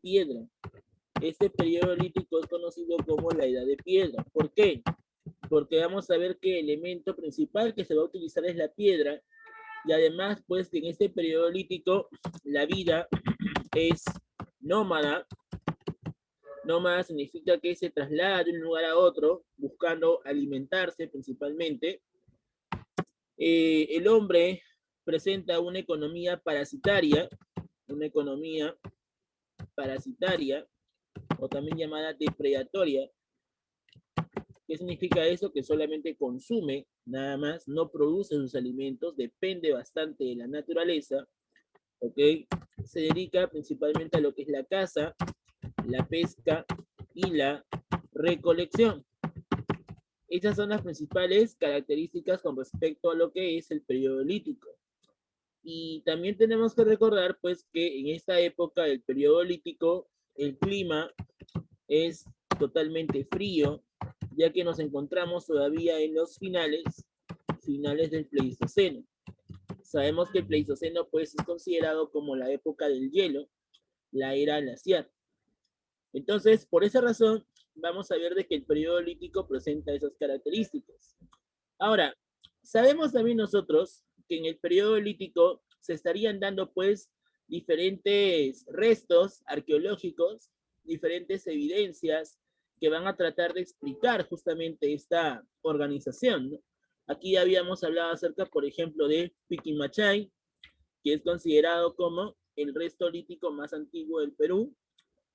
piedra. Este periodo lítico es conocido como la edad de piedra. ¿Por qué? Porque vamos a ver que el elemento principal que se va a utilizar es la piedra, y además, pues, que en este periodo lítico la vida es nómada. Nómada significa que se traslada de un lugar a otro buscando alimentarse principalmente. El hombre presenta una economía parasitaria, o también llamada depredatoria. ¿Qué significa eso? Que solamente consume, nada más, no produce sus alimentos, depende bastante de la naturaleza, ¿ok? Se dedica principalmente a lo que es la caza, la pesca y la recolección. Estas son las principales características con respecto a lo que es el periodo lítico. Y también tenemos que recordar, pues, que en esta época del periodo lítico, el clima es totalmente frío, ya que nos encontramos todavía en los finales del Pleistoceno. Sabemos que el Pleistoceno, pues, es considerado como la época del hielo, la era glaciar. Entonces, por esa razón, vamos a ver de que el periodo lítico presenta esas características. Ahora, sabemos también nosotros que en el periodo lítico se estarían dando, pues, diferentes restos arqueológicos, diferentes evidencias que van a tratar de explicar justamente esta organización, ¿no? Aquí habíamos hablado acerca, por ejemplo, de Piquimachay, que es considerado como el resto lítico más antiguo del Perú.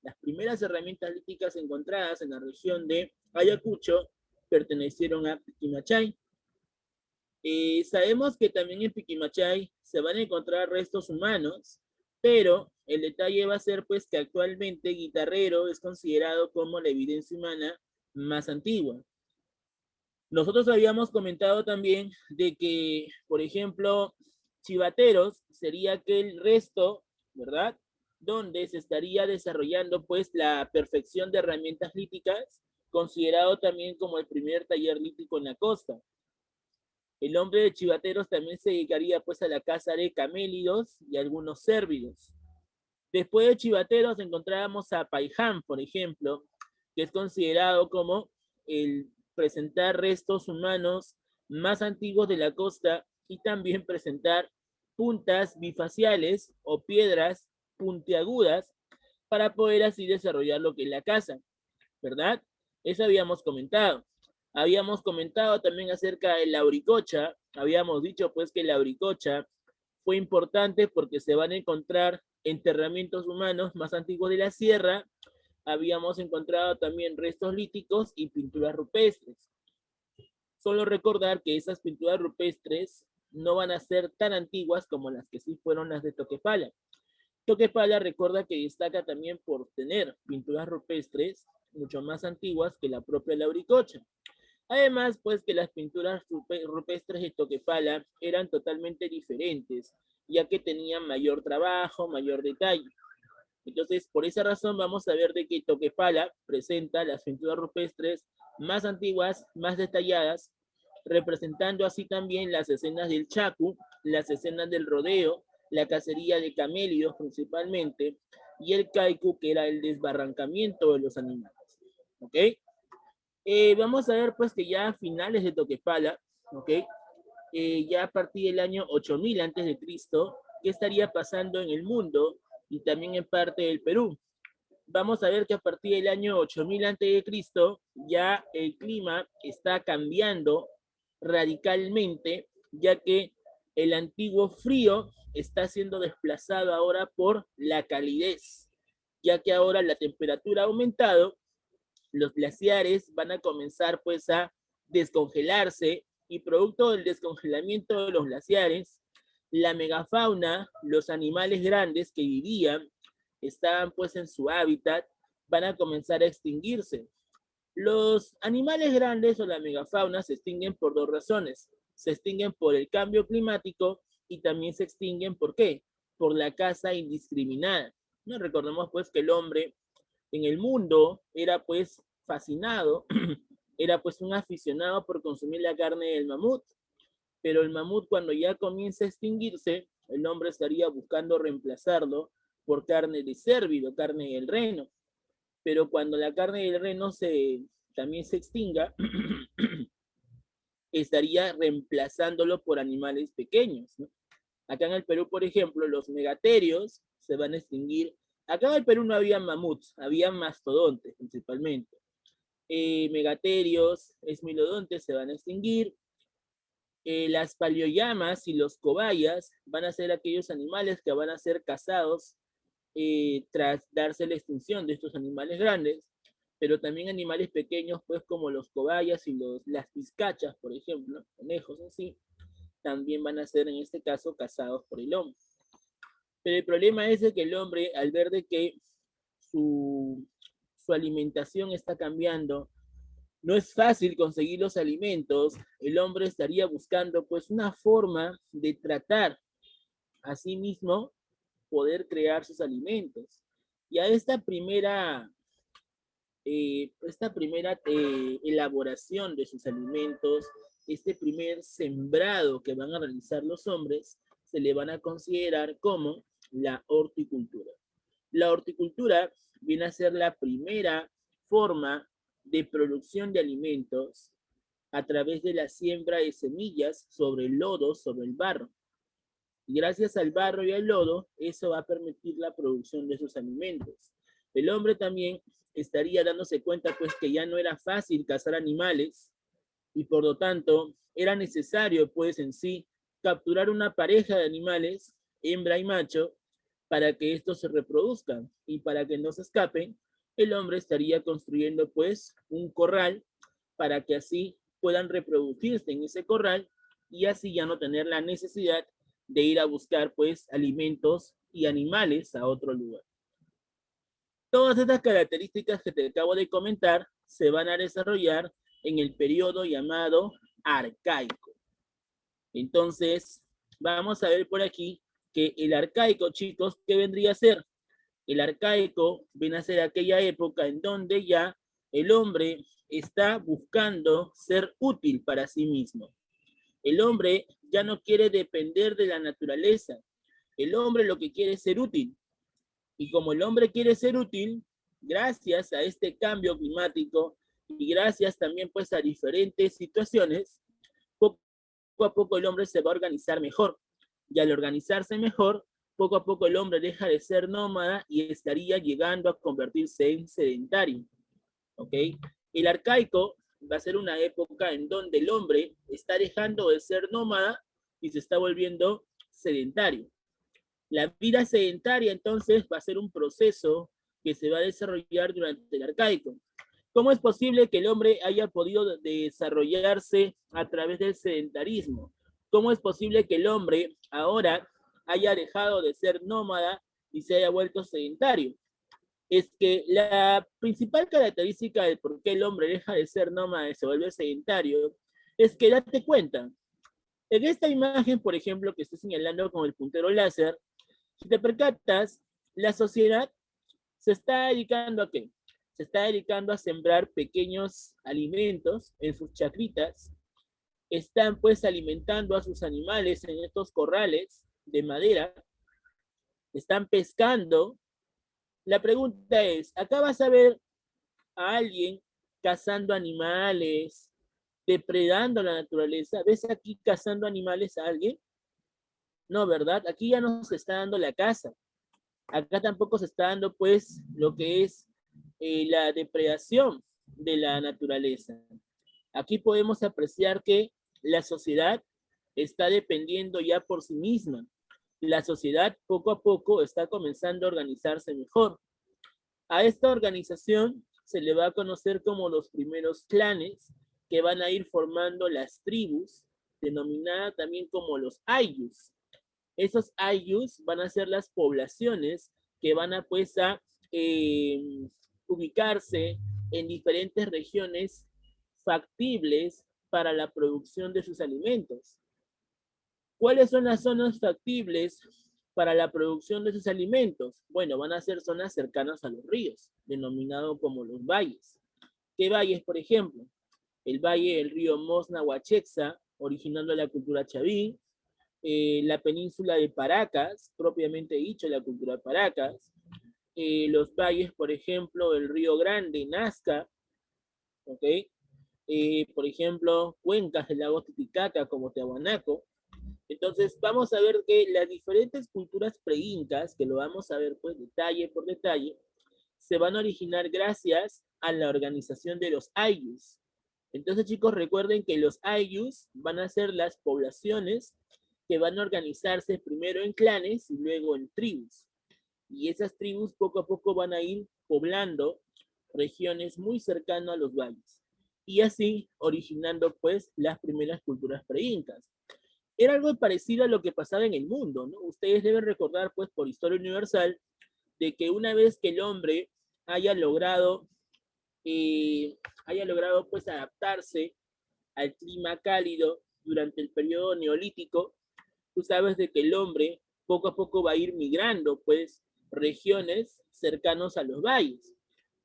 Las primeras herramientas líticas encontradas en la región de Ayacucho pertenecieron a Piquimachay. Sabemos que también en Piquimachay se van a encontrar restos humanos, pero el detalle va a ser pues que actualmente Guitarrero es considerado como la evidencia humana más antigua. Nosotros habíamos comentado también de que, por ejemplo, Chivateros sería aquel resto, ¿verdad?, donde se estaría desarrollando pues la perfección de herramientas líticas, considerado también como el primer taller lítico en la costa. El hombre de Chivateros también se dedicaría pues a la caza de camélidos y algunos cérvidos. Después de Chivateros encontrábamos a Paiján, por ejemplo, que es considerado como el presentar restos humanos más antiguos de la costa y también presentar puntas bifaciales o piedras puntiagudas para poder así desarrollar lo que es la caza, ¿verdad? Eso habíamos comentado. Habíamos comentado también acerca de la auricocha. Habíamos dicho pues que la auricocha fue importante porque se van a encontrar enterramientos humanos más antiguos de la sierra. Habíamos encontrado también restos líticos y pinturas rupestres. Solo recordar que esas pinturas rupestres no van a ser tan antiguas como las que sí fueron las de Toquepala. Toquepala recuerda que destaca también por tener pinturas rupestres mucho más antiguas que la propia Lauricocha. Además, pues que las pinturas rupestres de Toquepala eran totalmente diferentes, ya que tenían mayor trabajo, mayor detalle. Entonces, por esa razón vamos a ver de que Toquepala presenta las pinturas rupestres más antiguas, más detalladas, representando así también las escenas del Chacu, las escenas del rodeo, la cacería de camélidos principalmente, y el caicu, que era el desbarrancamiento de los animales. ¿Ok? Vamos a ver pues que ya a finales de Toquepala, ¿ok? Ya a partir del año 8000 antes de Cristo, ¿qué estaría pasando en el mundo y también en parte del Perú? Vamos a ver que a partir del año 8000 antes de Cristo ya el clima está cambiando radicalmente, ya que el antiguo frío está siendo desplazado ahora por la calidez, ya que ahora la temperatura ha aumentado, los glaciares van a comenzar pues a descongelarse y producto del descongelamiento de los glaciares, la megafauna, los animales grandes que vivían, estaban pues en su hábitat, van a comenzar a extinguirse. Los animales grandes o la megafauna se extinguen por dos razones. Se extinguen por el cambio climático y también se extinguen ¿por qué? Por la caza indiscriminada. ¿No? Recordemos pues que el hombre en el mundo era pues fascinado, era pues un aficionado por consumir la carne del mamut, pero el mamut cuando ya comienza a extinguirse, el hombre estaría buscando reemplazarlo por carne de cérvido, carne del reno. Pero cuando la carne del reno también se extinga, estaría reemplazándolo por animales pequeños, ¿no? Acá en el Perú, por ejemplo, los megaterios se van a extinguir. Acá en el Perú no había mamuts, había mastodontes principalmente. Megaterios, esmilodontes se van a extinguir. Las paleoyamas y los cobayas van a ser aquellos animales que van a ser cazados tras darse la extinción de estos animales grandes, pero también animales pequeños, pues como los cobayas y las vizcachas, por ejemplo, conejos así, también van a ser en este caso cazados por el hombre. Pero el problema es de que el hombre, al ver de que su alimentación está cambiando, no es fácil conseguir los alimentos, el hombre estaría buscando pues una forma de tratar a sí mismo poder crear sus alimentos. Y a esta primera elaboración de sus alimentos, este primer sembrado que van a realizar los hombres, se le van a considerar como la horticultura. La horticultura viene a ser la primera forma de producción de alimentos a través de la siembra de semillas sobre el lodo, sobre el barro. Y gracias al barro y al lodo, eso va a permitir la producción de esos alimentos. El hombre también estaría dándose cuenta pues que ya no era fácil cazar animales y por lo tanto era necesario pues en sí capturar una pareja de animales, hembra y macho, para que estos se reproduzcan y para que no se escapen, el hombre estaría construyendo pues un corral para que así puedan reproducirse en ese corral y así ya no tener la necesidad de ir a buscar pues alimentos y animales a otro lugar. Todas estas características que te acabo de comentar se van a desarrollar en el periodo llamado arcaico. Entonces, vamos a ver por aquí que el arcaico, chicos, ¿qué vendría a ser? El arcaico viene a ser aquella época en donde ya el hombre está buscando ser útil para sí mismo. El hombre ya no quiere depender de la naturaleza. El hombre lo que quiere es ser útil. Y como el hombre quiere ser útil, gracias a este cambio climático y gracias también pues a diferentes situaciones, poco a poco el hombre se va a organizar mejor. Y al organizarse mejor, poco a poco el hombre deja de ser nómada y estaría llegando a convertirse en sedentario. ¿Ok? El arcaico va a ser una época en donde el hombre está dejando de ser nómada y se está volviendo sedentario. La vida sedentaria entonces va a ser un proceso que se va a desarrollar durante el arcaico. ¿Cómo es posible que el hombre haya podido desarrollarse a través del sedentarismo? ¿Cómo es posible que el hombre ahora haya dejado de ser nómada y se haya vuelto sedentario? Es que la principal característica de por qué el hombre deja de ser nómada y se vuelve sedentario es que date cuenta. En esta imagen, por ejemplo, que estoy señalando con el puntero láser, si te percatas, la sociedad se está dedicando a qué? Se está dedicando a sembrar pequeños alimentos en sus chacritas, están pues alimentando a sus animales en estos corrales de madera, están pescando. La pregunta es, ¿acá vas a ver a alguien cazando animales, depredando la naturaleza? ¿Ves aquí cazando animales a alguien? No, ¿verdad? Aquí ya no se está dando la caza. Acá tampoco se está dando pues lo que es la depredación de la naturaleza. Aquí podemos apreciar que la sociedad está dependiendo ya por sí misma. La sociedad poco a poco está comenzando a organizarse mejor. A esta organización se le va a conocer como los primeros clanes que van a ir formando las tribus, denominadas también como los ayllus. Esos ayllus van a ser las poblaciones que van a pues a ubicarse en diferentes regiones factibles para la producción de sus alimentos. ¿Cuáles son las zonas factibles para la producción de sus alimentos? Bueno, van a ser zonas cercanas a los ríos, denominados como los valles. ¿Qué valles, por ejemplo? El valle del río Mosna Huachexa, originando la cultura chaví, la península de Paracas, propiamente dicho, la cultura de Paracas, los valles, por ejemplo, el Río Grande, Nazca, ¿ok? Por ejemplo, cuencas del lago Titicaca como Tiahuanaco. Entonces, vamos a ver que las diferentes culturas pre-incas, que lo vamos a ver pues detalle por detalle, se van a originar gracias a la organización de los ayllus. Entonces, chicos, recuerden que los ayllus van a ser las poblaciones que van a organizarse primero en clanes y luego en tribus. Y esas tribus poco a poco van a ir poblando regiones muy cercanas a los valles. Y así originando pues las primeras culturas pre-incas. Era algo parecido a lo que pasaba en el mundo, ¿no? Ustedes deben recordar pues por historia universal de que una vez que el hombre haya logrado, pues adaptarse al clima cálido durante el periodo neolítico, tú sabes de que el hombre poco a poco va a ir migrando, pues, regiones cercanos a los valles.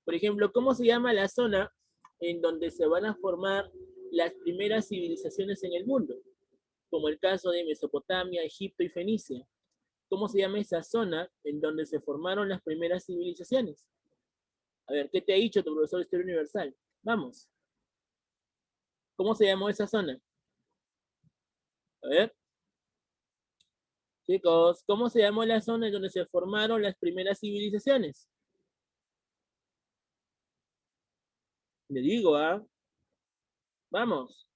Por ejemplo, ¿cómo se llama la zona en donde se van a formar las primeras civilizaciones en el mundo? Como el caso de Mesopotamia, Egipto y Fenicia. ¿Cómo se llama esa zona en donde se formaron las primeras civilizaciones? A ver, ¿qué te ha dicho tu profesor de Historia Universal? Vamos. ¿Cómo se llamó esa zona? A ver. Chicos, ¿cómo se llamó la zona en donde se formaron las primeras civilizaciones? Le digo, ¿ah? Vamos.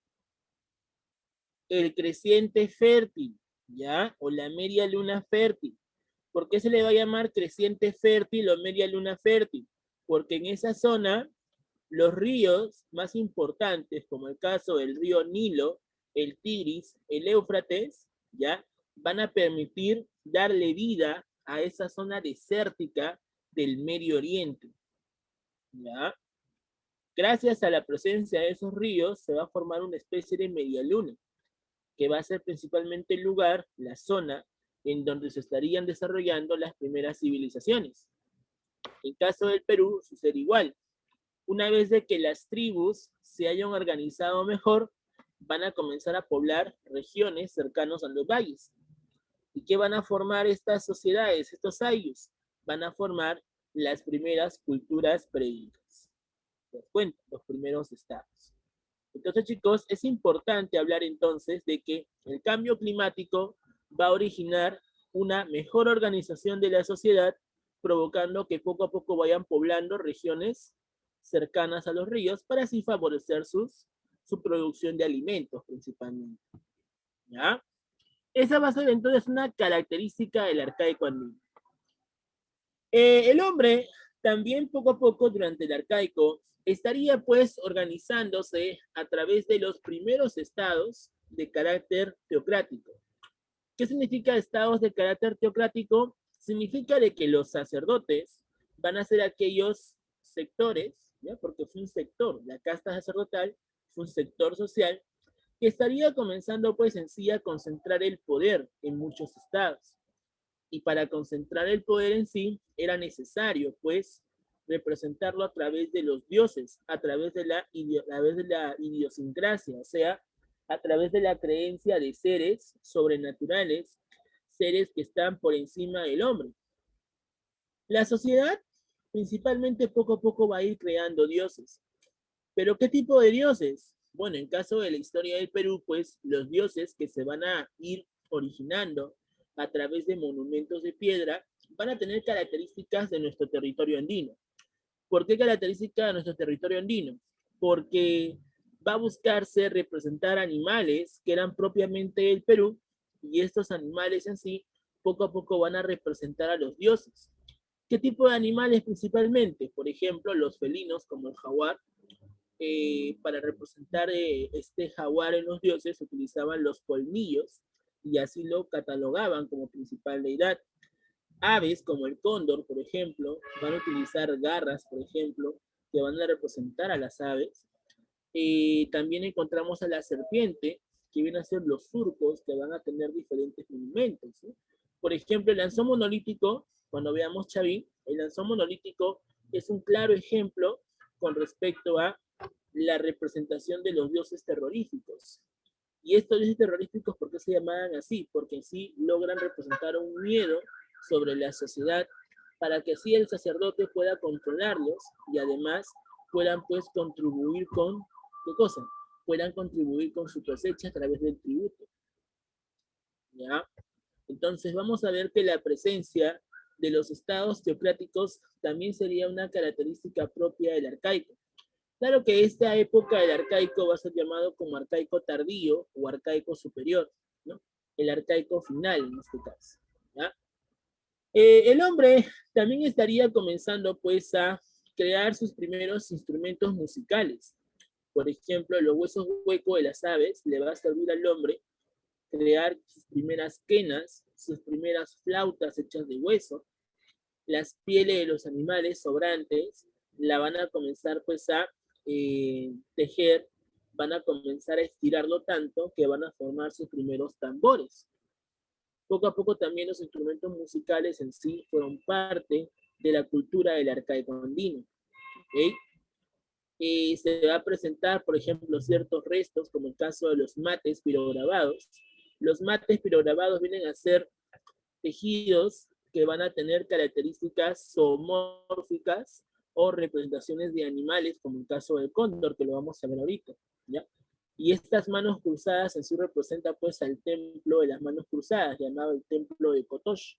El creciente fértil, ¿ya? O la media luna fértil. ¿Por qué se le va a llamar creciente fértil o media luna fértil? Porque en esa zona los ríos más importantes, como el caso del río Nilo, el Tigris, el Éufrates, ¿ya? Van a permitir darle vida a esa zona desértica del Medio Oriente, ¿ya? Gracias a la presencia de esos ríos se va a formar una especie de media luna, que va a ser principalmente el lugar, la zona, en donde se estarían desarrollando las primeras civilizaciones. En caso del Perú, sucede igual. Una vez de que las tribus se hayan organizado mejor, van a comenzar a poblar regiones cercanos a los valles. ¿Y qué van a formar estas sociedades, estos ayllus? Van a formar las primeras culturas pre-incas. Les cuento, los primeros estados. Entonces, chicos, es importante hablar entonces de que el cambio climático va a originar una mejor organización de la sociedad, provocando que poco a poco vayan poblando regiones cercanas a los ríos para así favorecer su producción de alimentos principalmente. ¿Ya? Esa va a ser entonces una característica del arcaico andino. El hombre también poco a poco durante el arcaico estaría pues organizándose a través de los primeros estados de carácter teocrático. ¿Qué significa estados de carácter teocrático? Significa de que los sacerdotes van a ser aquellos sectores, ¿ya? Porque es un sector, la casta sacerdotal es un sector social que estaría comenzando pues en sí a concentrar el poder en muchos estados. Y para concentrar el poder en sí era necesario pues representarlo a través de los dioses, a través de la idiosincrasia, o sea, a través de la creencia de seres sobrenaturales, seres que están por encima del hombre. La sociedad principalmente poco a poco va a ir creando dioses. ¿Pero qué tipo de dioses? Bueno, en caso de la historia del Perú, pues los dioses que se van a ir originando a través de monumentos de piedra van a tener características de nuestro territorio andino. ¿Por qué características de nuestro territorio andino? Porque va a buscarse representar animales que eran propiamente del Perú y estos animales en sí poco a poco van a representar a los dioses. ¿Qué tipo de animales principalmente? Por ejemplo, los felinos como el jaguar. Para representar este jaguar en los dioses utilizaban los colmillos y así lo catalogaban como principal deidad. Aves como el cóndor, por ejemplo, van a utilizar garras, por ejemplo, que van a representar a las aves. También encontramos a la serpiente, que vienen a ser los surcos, que van a tener diferentes monumentos. ¿Sí? Por ejemplo, el lanzón monolítico, cuando veamos Chavín, el lanzón monolítico es un claro ejemplo con respecto a la representación de los dioses terroríficos. Y estos dioses terroríficos, ¿por qué se llamaban así? Porque en sí logran representar un miedo sobre la sociedad para que así el sacerdote pueda controlarlos y además puedan pues contribuir con, ¿qué cosa? Puedan contribuir con su cosecha a través del tributo. ¿Ya? Entonces vamos a ver que la presencia de los estados teocráticos también sería una característica propia del arcaico. Claro que esta época del arcaico va a ser llamado como arcaico tardío o arcaico superior, ¿no? El arcaico final en este caso. ¿Ya? El hombre también estaría comenzando pues a crear sus primeros instrumentos musicales. Por ejemplo, los huesos huecos de las aves le va a servir al hombre crear sus primeras quenas, sus primeras flautas hechas de hueso, las pieles de los animales sobrantes la van a comenzar pues a tejer, van a comenzar a estirarlo tanto que van a formar sus primeros tambores. Poco a poco también los instrumentos musicales en sí fueron parte de la cultura del arcaico andino. ¿Okay? Y se va a presentar, por ejemplo, ciertos restos, como el caso de los mates pirograbados. Los mates pirograbados vienen a ser tejidos que van a tener características zoomórficas o representaciones de animales, como el caso del cóndor, que lo vamos a ver ahorita, ¿ya? Y estas manos cruzadas en sí representan pues al templo de las manos cruzadas, llamado el templo de Kotosh.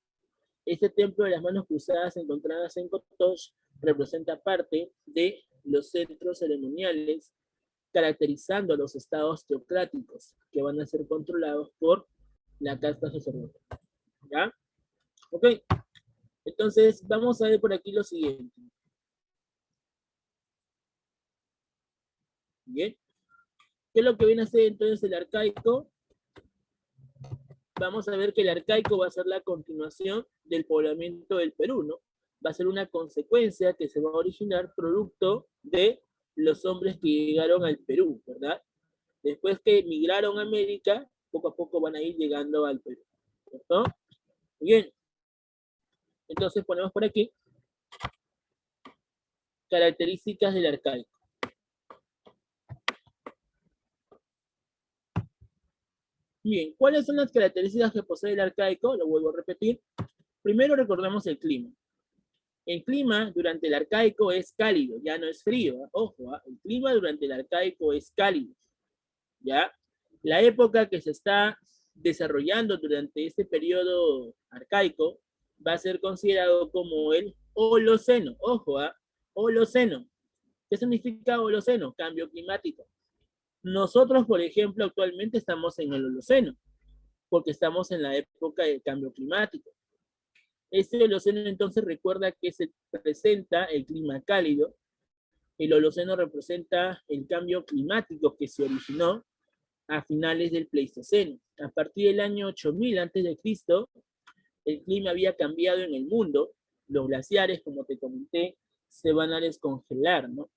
Este templo de las manos cruzadas encontradas en Kotosh representa parte de los centros ceremoniales caracterizando a los estados teocráticos que van a ser controlados por la casta sacerdotal. ¿Ya? Ok, entonces vamos a ver por aquí lo siguiente. Bien, ¿qué es lo que viene a ser entonces el arcaico? Vamos a ver que el arcaico va a ser la continuación del poblamiento del Perú, ¿no? Va a ser una consecuencia que se va a originar producto de los hombres que llegaron al Perú, ¿verdad? Después que emigraron a América, poco a poco van a ir llegando al Perú, ¿cierto? Bien, entonces ponemos por aquí características del arcaico. Bien, ¿cuáles son las características que posee el arcaico? Lo vuelvo a repetir. Primero recordemos el clima. El clima durante el arcaico es cálido, ya no es frío. Ojo, el clima durante el arcaico es cálido. ¿Ya? La época que se está desarrollando durante este periodo arcaico va a ser considerado como el Holoceno. Ojo, Holoceno. ¿Qué significa Holoceno? Cambio climático. Nosotros, por ejemplo, actualmente estamos en el Holoceno, porque estamos en la época del cambio climático. Este Holoceno entonces recuerda que se presenta el clima cálido. El Holoceno representa el cambio climático que se originó a finales del Pleistoceno. A partir del año 8000 a.C., el clima había cambiado en el mundo. Los glaciares, como te comenté, se van a descongelar, ¿no?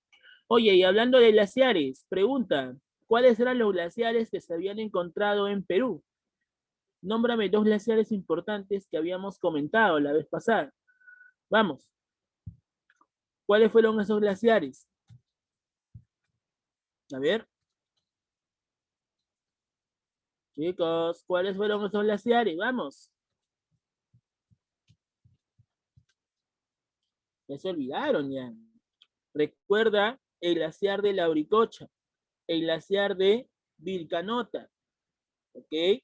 Oye, y hablando de glaciares, pregunta, ¿cuáles eran los glaciares que se habían encontrado en Perú? Nómbrame 2 glaciares importantes que habíamos comentado la vez pasada. Vamos. ¿Cuáles fueron esos glaciares? A ver. Chicos, ¿cuáles fueron esos glaciares? Vamos. Ya se olvidaron ya. Recuerda el glaciar de Lauricocha, el glaciar de Vilcanota. ¿Ok?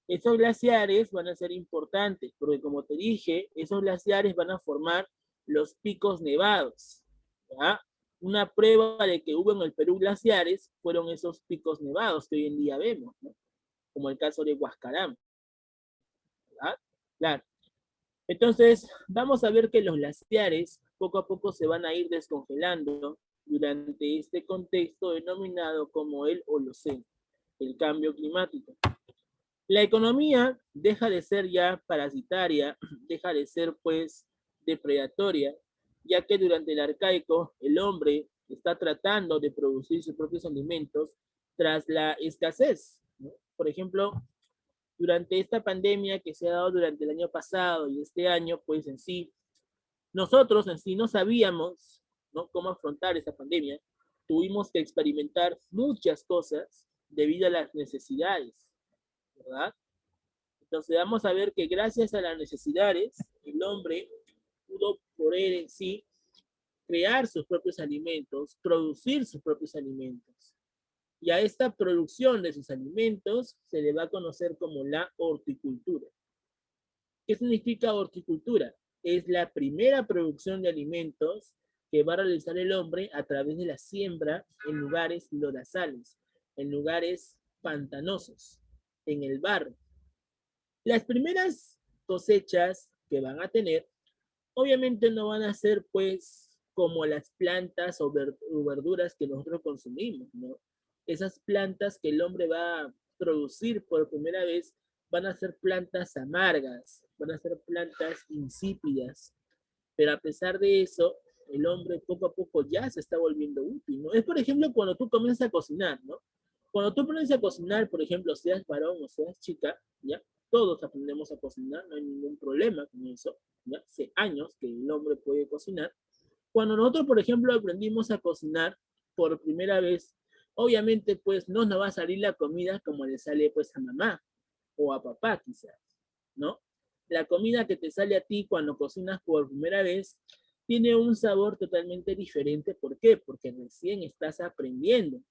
Esos glaciares van a ser importantes, porque como te dije, esos glaciares van a formar los picos nevados. ¿Ya? Una prueba de que hubo en el Perú glaciares fueron esos picos nevados que hoy en día vemos, ¿no? Como el caso de Huascarán. ¿Verdad? Claro. Entonces, vamos a ver que los glaciares poco a poco se van a ir descongelando durante este contexto denominado como el Holoceno, el cambio climático. La economía deja de ser ya parasitaria, deja de ser pues depredatoria, ya que durante el arcaico el hombre está tratando de producir sus propios alimentos tras la escasez, ¿no? Por ejemplo, durante esta pandemia que se ha dado durante el año pasado y este año, pues en sí, nosotros en sí no sabíamos, ¿no?, cómo afrontar esta pandemia. Tuvimos que experimentar muchas cosas debido a las necesidades, ¿verdad? Entonces vamos a ver que gracias a las necesidades, el hombre pudo por él en sí crear sus propios alimentos, producir sus propios alimentos. Y a esta producción de sus alimentos se le va a conocer como la horticultura. ¿Qué significa horticultura? Es la primera producción de alimentos que va a realizar el hombre a través de la siembra en lugares lodazales, en lugares pantanosos, en el barro. Las primeras cosechas que van a tener, obviamente no van a ser pues como las plantas o verduras que nosotros consumimos, ¿no? Esas plantas que el hombre va a producir por primera vez van a ser plantas amargas, van a ser plantas insípidas, pero a pesar de eso, el hombre poco a poco ya se está volviendo útil, ¿no? Es por ejemplo cuando tú comienzas a cocinar, ¿no? Cuando tú aprendes a cocinar, por ejemplo, seas varón o seas chica, ¿ya? Todos aprendemos a cocinar, no hay ningún problema con eso, ¿ya? Hace años que el hombre puede cocinar. Cuando nosotros, por ejemplo, aprendimos a cocinar por primera vez, obviamente, pues no nos va a salir la comida como le sale pues a mamá o a papá quizás, ¿no? La comida que te sale a ti cuando cocinas por primera vez tiene un sabor totalmente diferente. ¿Por qué? Porque recién estás aprendiendo.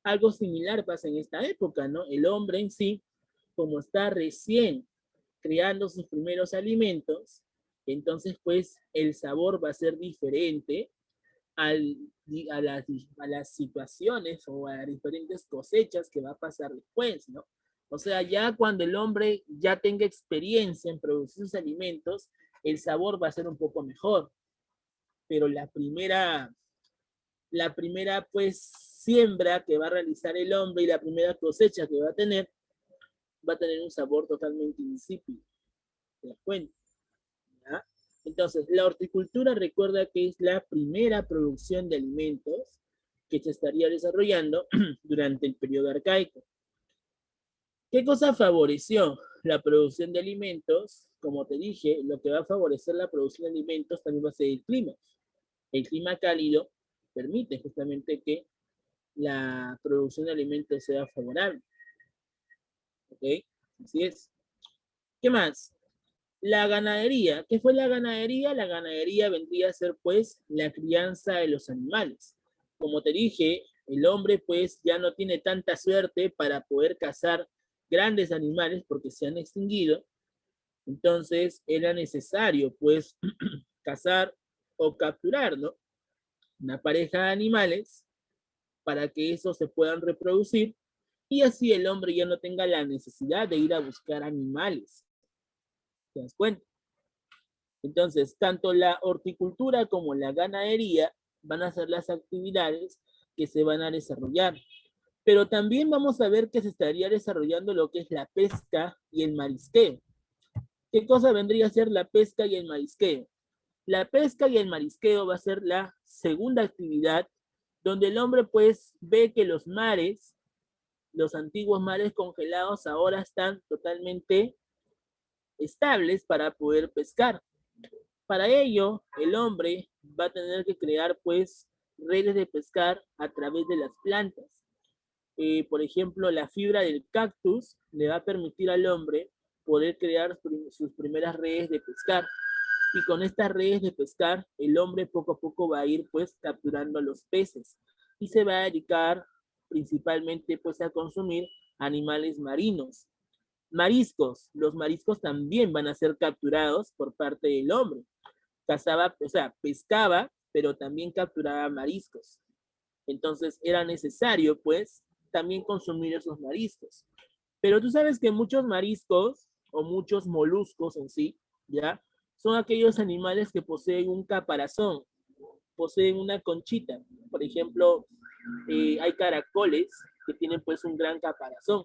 Algo similar pasa en esta época, ¿no? El hombre en sí, como está recién creando sus primeros alimentos, entonces pues el sabor va a ser diferente al, a las situaciones o a las diferentes cosechas que va a pasar después, ¿no? O sea, ya cuando el hombre ya tenga experiencia en producir sus alimentos, el sabor va a ser un poco mejor. Pero la primera pues siembra que va a realizar el hombre y la primera cosecha que va a tener un sabor totalmente insípido. ¿Te das cuenta? ¿Ya? Entonces, la horticultura recuerda que es la primera producción de alimentos que se estaría desarrollando durante el periodo arcaico. ¿Qué cosa favoreció la producción de alimentos? Como te dije, lo que va a favorecer la producción de alimentos también va a ser el clima. El clima cálido permite justamente que la producción de alimentos sea favorable. ¿Ok? Así es. ¿Qué más? La ganadería. ¿Qué fue la ganadería? La ganadería vendría a ser pues la crianza de los animales. Como te dije, el hombre pues ya no tiene tanta suerte para poder cazar grandes animales porque se han extinguido. Entonces era necesario pues cazar o capturar, ¿no? Una pareja de animales para que esos se puedan reproducir y así el hombre ya no tenga la necesidad de ir a buscar animales. ¿Te das cuenta? Entonces, tanto la horticultura como la ganadería van a ser las actividades que se van a desarrollar. Pero también vamos a ver que se estaría desarrollando lo que es la pesca y el marisqueo. ¿Qué cosa vendría a ser la pesca y el marisqueo? La pesca y el marisqueo va a ser la segunda actividad donde el hombre pues ve que los mares, los antiguos mares congelados ahora están totalmente estables para poder pescar. Para ello, el hombre va a tener que crear pues redes de pescar a través de las plantas. Por ejemplo, la fibra del cactus le va a permitir al hombre poder crear sus primeras redes de pescar. Y con estas redes de pescar, el hombre poco a poco va a ir pues capturando a los peces y se va a dedicar principalmente pues a consumir animales marinos. Mariscos, los mariscos también van a ser capturados por parte del hombre. Cazaba, o sea, pescaba, pero también capturaba mariscos. Entonces era necesario pues también consumir esos mariscos. Pero tú sabes que muchos mariscos o muchos moluscos en sí, ¿ya? Son aquellos animales que poseen un caparazón, poseen una conchita. Por ejemplo, hay caracoles que tienen pues un gran caparazón.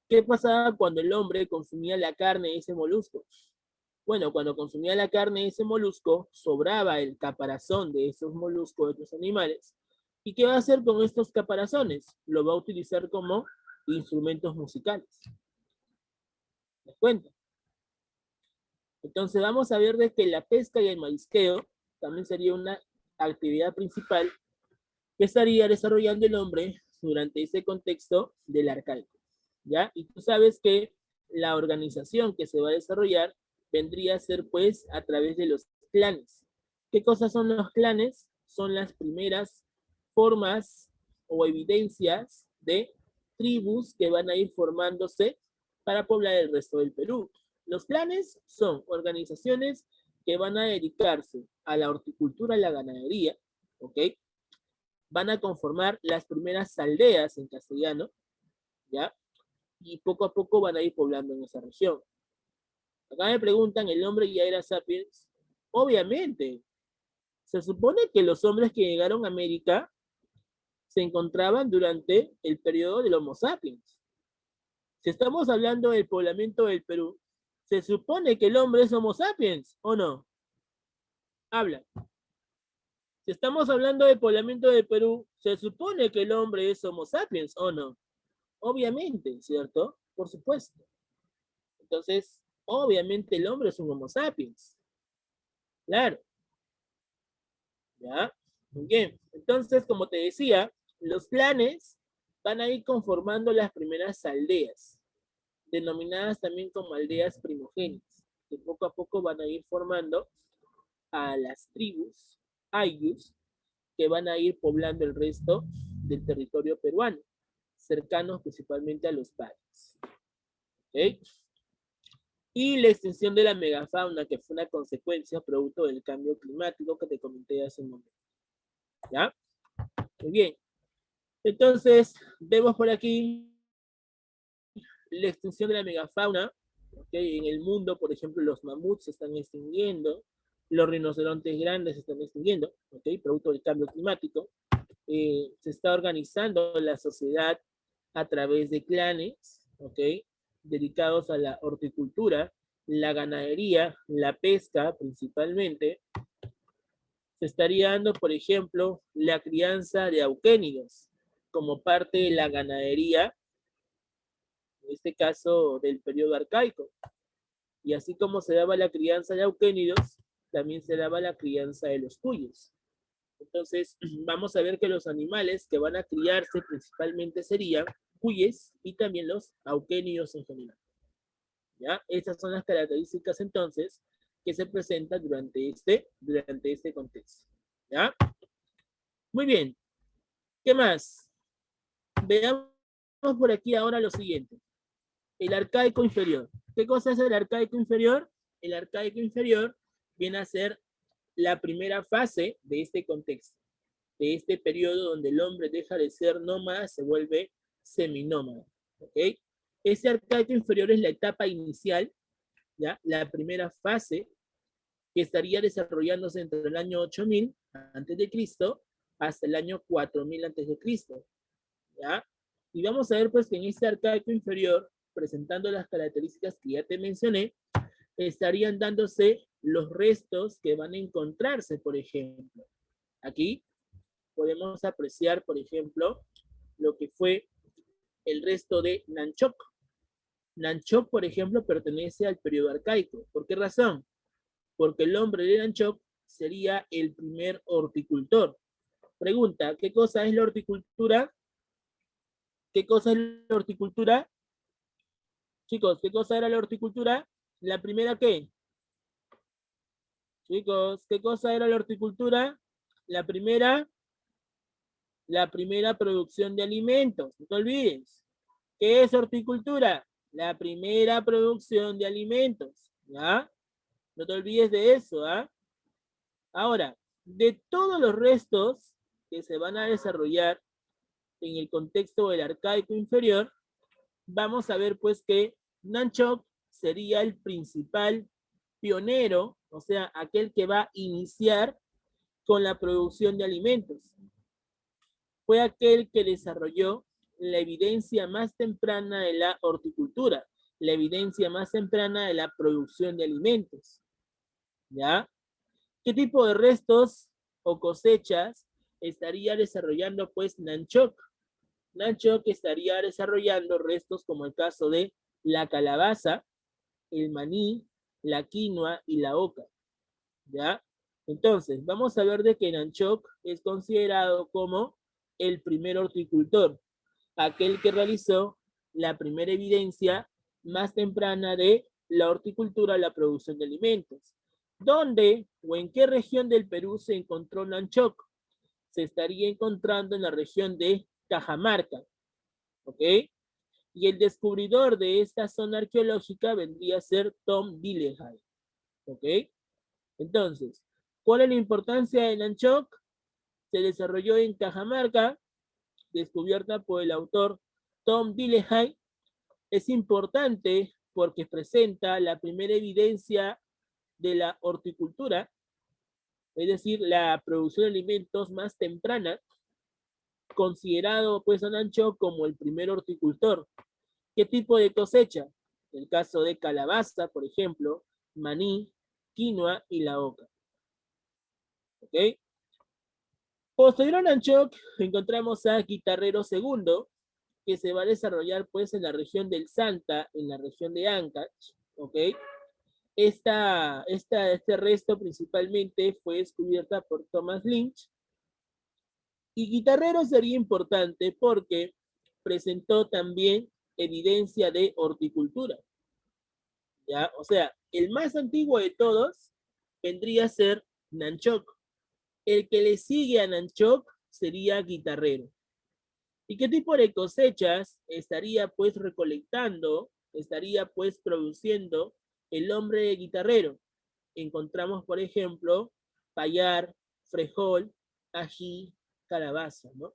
¿Qué pasaba cuando el hombre consumía la carne de ese molusco? Bueno, cuando consumía la carne de ese molusco, sobraba el caparazón de esos moluscos, de estos animales. ¿Y qué va a hacer con estos caparazones? Lo va a utilizar como instrumentos musicales. ¿Te cuenta? Entonces vamos a ver de que la pesca y el marisqueo también sería una actividad principal que estaría desarrollando el hombre durante ese contexto del arcaico, ¿ya? Y tú sabes que la organización que se va a desarrollar vendría a ser pues a través de los clanes. ¿Qué cosas son los clanes? Son las primeras formas o evidencias de tribus que van a ir formándose para poblar el resto del Perú. Los clanes son organizaciones que van a dedicarse a la horticultura y la ganadería, ¿ok? Van a conformar las primeras aldeas en castellano, ¿ya? Y poco a poco van a ir poblando en esa región. Acá me preguntan, ¿el hombre ya era sapiens? Obviamente. Se supone que los hombres que llegaron a América se encontraban durante el periodo del Homo sapiens. Si estamos hablando del poblamiento del Perú, ¿se supone que el hombre es Homo sapiens o no? Habla. Si estamos hablando del poblamiento del Perú, ¿se supone que el hombre es Homo sapiens o no? Obviamente, ¿cierto? Por supuesto. Entonces, obviamente el hombre es un Homo sapiens. Claro. ¿Ya? Muy bien. Entonces, como te decía, los clanes van a ir conformando las primeras aldeas, denominadas también como aldeas primogénitas, que poco a poco van a ir formando a las tribus, ayllus, que van a ir poblando el resto del territorio peruano, cercanos principalmente a los pares. ¿Okay? Y la extinción de la megafauna, que fue una consecuencia producto del cambio climático que te comenté hace un momento. ¿Ya? Muy bien. Entonces, vemos por aquí la extinción de la megafauna. ¿Okay? En el mundo, por ejemplo, los mamuts se están extinguiendo, los rinocerontes grandes se están extinguiendo, ¿okay? Producto del cambio climático. Se está organizando la sociedad a través de clanes, ¿ok? Dedicados a la horticultura, la ganadería, la pesca principalmente. Se estaría dando, por ejemplo, la crianza de auquénidos como parte de la ganadería, en este caso del periodo arcaico. Y así como se daba la crianza de auquénidos, también se daba la crianza de los cuyes. Entonces, vamos a ver que los animales que van a criarse principalmente serían cuyes y también los auquénidos en general. ¿Ya? Estas son las características entonces que se presentan durante este contexto. ¿Ya? Muy bien. ¿Qué más? Veamos por aquí ahora lo siguiente. El arcaico inferior. ¿Qué cosa es el arcaico inferior? El arcaico inferior viene a ser la primera fase de este contexto, de este periodo donde el hombre deja de ser nómada, se vuelve seminómada. ¿Ok? Ese arcaico inferior es la etapa inicial, ¿ya? La primera fase que estaría desarrollándose entre el año 8000 antes de Cristo hasta el año 4000 antes de Cristo, ¿ya? Y vamos a ver pues que en este arcaico inferior, presentando las características que ya te mencioné, estarían dándose los restos que van a encontrarse, por ejemplo. Aquí podemos apreciar, por ejemplo, lo que fue el resto de Nanchok. Nanchok, por ejemplo, pertenece al periodo arcaico. ¿Por qué razón? Porque el hombre de Nanchok sería el primer horticultor. Pregunta, ¿qué cosa es la horticultura? ¿Qué cosa es la horticultura? Chicos, ¿qué cosa era la horticultura? ¿La primera qué? Chicos, ¿qué cosa era la horticultura? La primera producción de alimentos. No te olvides. ¿Qué es horticultura? La primera producción de alimentos. ¿Ya? No te olvides de eso. ¿ah? Ahora, de todos los restos que se van a desarrollar en el contexto del arcaico inferior, vamos a ver pues que Nanchok sería el principal pionero, o sea, aquel que va a iniciar con la producción de alimentos. Fue aquel que desarrolló la evidencia más temprana de la horticultura, la evidencia más temprana de la producción de alimentos. ¿Ya? ¿Qué tipo de restos o cosechas estaría desarrollando pues Nanchok? Nanchok estaría desarrollando restos como el caso de la calabaza, el maní, la quinoa y la oca. ¿Ya? Entonces, vamos a ver de que Nanchok es considerado como el primer horticultor. aquel que realizó la primera evidencia más temprana de la horticultura, la producción de alimentos. ¿Dónde o en qué región del Perú se encontró Nanchoc? Se estaría encontrando en la región de Cajamarca, ¿ok? Y el descubridor de esta zona arqueológica vendría a ser Tom Dillehay, ¿ok? Entonces, ¿cuál es la importancia de Nanchoc? Se desarrolló en Cajamarca, descubierta por el autor Tom Dillehay. Es importante porque presenta la primera evidencia de la horticultura, es decir, la producción de alimentos más temprana, considerado pues a Nanchoc como el primer horticultor. ¿Qué tipo de cosecha? El caso de calabaza, por ejemplo, maní, quinoa y la oca. ¿Ok? Posterior a Nanchoc encontramos a Guitarrero II, que se va a desarrollar pues en la región del Santa, en la región de Ancash, ¿ok? Este resto principalmente fue descubierta por Thomas Lynch, y Guitarrero sería importante porque presentó también evidencia de horticultura, ¿ya? O sea, el más antiguo de todos vendría a ser Nanchoc. El que le sigue a Nanchoc sería Guitarrero. ¿Y qué tipo de cosechas estaría pues recolectando, estaría pues produciendo el hombre guitarrero? Encontramos, por ejemplo, payar, frejol, ají, calabaza, ¿no?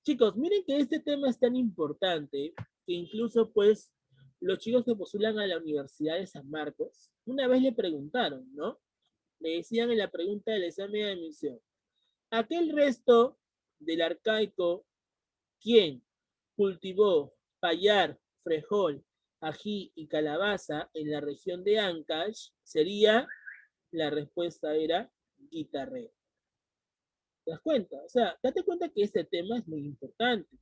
Chicos, miren que este tema es tan importante que incluso pues los chicos que postulan a la Universidad de San Marcos, una vez le preguntaron, ¿no? Le decían en la pregunta del examen de admisión, aquel resto del arcaico, ¿quién cultivó payar, frejol, ají y calabaza en la región de Ancash? Sería, la respuesta era guitarrero. ¿Te das cuenta? O sea, date cuenta que este tema es muy importante.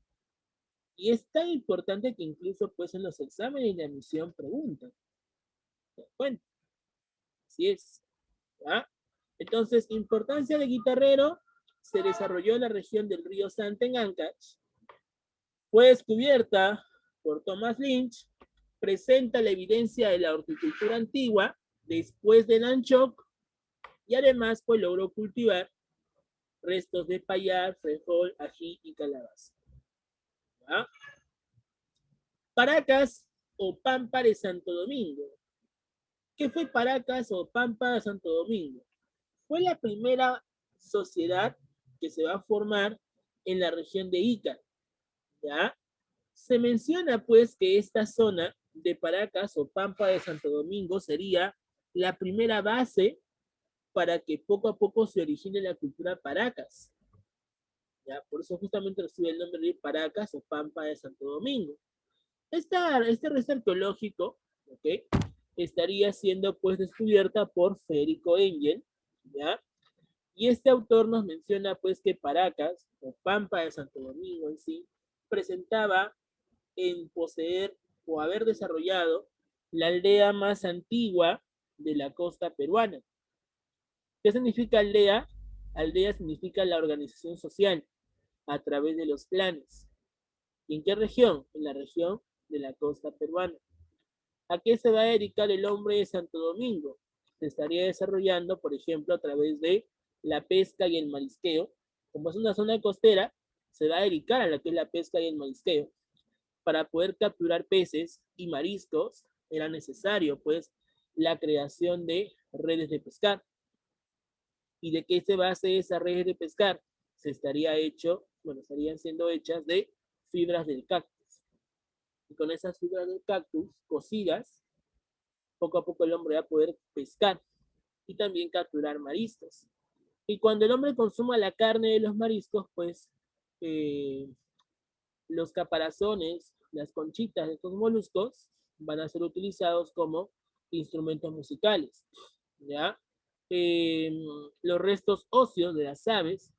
Y es tan importante que incluso pues en los exámenes de admisión preguntan. ¿Te das cuenta? Así es. ¿Ya? Entonces, importancia de guitarrero, se desarrolló en la región del río Santa en Ancash. Fue descubierta por Thomas Lynch, presenta la evidencia de la horticultura antigua después de Nanchoc y además pues logró cultivar restos de payar, frejol, ají y calabaza. ¿Ya? Paracas o Pampa de Santo Domingo. ¿Qué fue Paracas o Pampa de Santo Domingo? Fue la primera sociedad que se va a formar en la región de Ica. ¿Ya? Se menciona pues que esta zona de Paracas o Pampa de Santo Domingo sería la primera base para que poco a poco se origine la cultura Paracas. ¿Ya? Por eso justamente recibe el nombre de Paracas o Pampa de Santo Domingo. Este resto arqueológico, ¿okay? Estaría siendo pues descubierta por Federico Engel, ¿ya? Y este autor nos menciona pues que Paracas, o Pampa de Santo Domingo en sí, presentaba en poseer o haber desarrollado la aldea más antigua de la costa peruana. ¿Qué significa aldea? Aldea significa la organización social a través de los clanes. ¿Y en qué región? En la región de la costa peruana. ¿A qué se va a dedicar el hombre de Santo Domingo? Se estaría desarrollando, por ejemplo, a través de la pesca y el marisqueo. Como es una zona costera, se va a dedicar a lo que es la pesca y el marisqueo. Para poder capturar peces y mariscos era necesario, pues, la creación de redes de pescar. ¿Y de qué se base esas redes de pescar? Estarían siendo hechas de fibras del cactus. Y con esas fibras del cactus cocidas, poco a poco el hombre va a poder pescar y también capturar mariscos. Y cuando el hombre consuma la carne de los mariscos, pues eh, los caparazones, las conchitas de estos moluscos van a ser utilizados como instrumentos musicales, ¿ya? Eh, los restos óseos de las aves,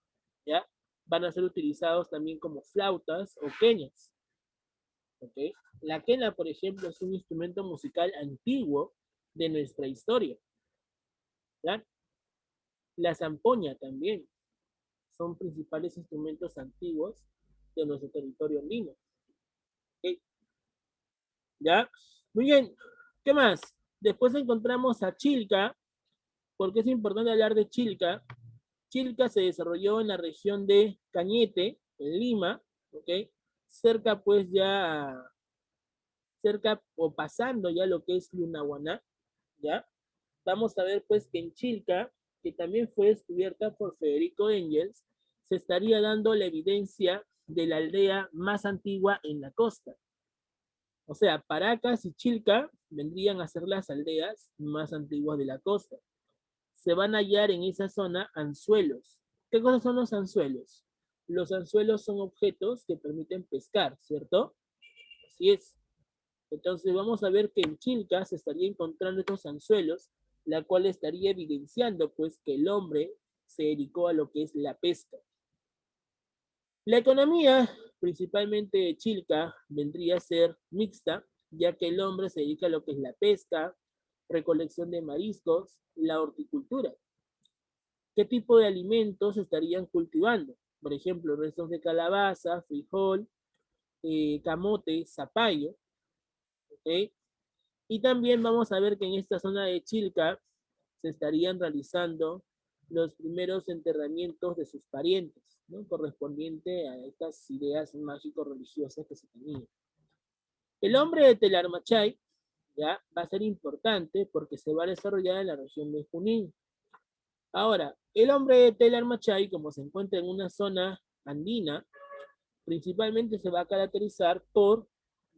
¿ya? Van a ser utilizados también como flautas o queñas, ¿ok? La quena, por ejemplo, es un instrumento musical antiguo de nuestra historia, ¿ya? La zampoña también son principales instrumentos antiguos de nuestro territorio andino. ¿Ok? ¿Ya? Muy bien. ¿Qué más? Después encontramos a Chilca. ¿Por qué es importante hablar de Chilca? Chilca se desarrolló en la región de Cañete, en Lima, ¿ok? Cerca pues ya, cerca o pasando ya lo que es Lunahuaná, ¿ya? Vamos a ver pues que en Chilca, que también fue descubierta por Federico Engels, se estaría dando la evidencia de la aldea más antigua en la costa. O sea, Paracas y Chilca vendrían a ser las aldeas más antiguas de la costa. Se van a hallar en esa zona anzuelos. ¿Qué cosas son los anzuelos? Los anzuelos son objetos que permiten pescar, ¿cierto? Así es. Entonces vamos a ver que en Chilca se estaría encontrando estos anzuelos, la cual estaría evidenciando pues que el hombre se dedicó a lo que es la pesca. La economía, principalmente de Chilca, vendría a ser mixta, ya que el hombre se dedica a lo que es la pesca, recolección de mariscos, la horticultura. ¿Qué tipo de alimentos estarían cultivando? Por ejemplo, restos de calabaza, frijol, camote, zapallo, ¿ok? Y también vamos a ver que en esta zona de Chilca se estarían realizando los primeros enterramientos de sus parientes, ¿no? Correspondiente a estas ideas mágico-religiosas que se tenían. El hombre de Telarmachay ya va a ser importante porque se va a desarrollar en la región de Junín. Ahora, el hombre de Telarmachay, como se encuentra en una zona andina, principalmente se va a caracterizar por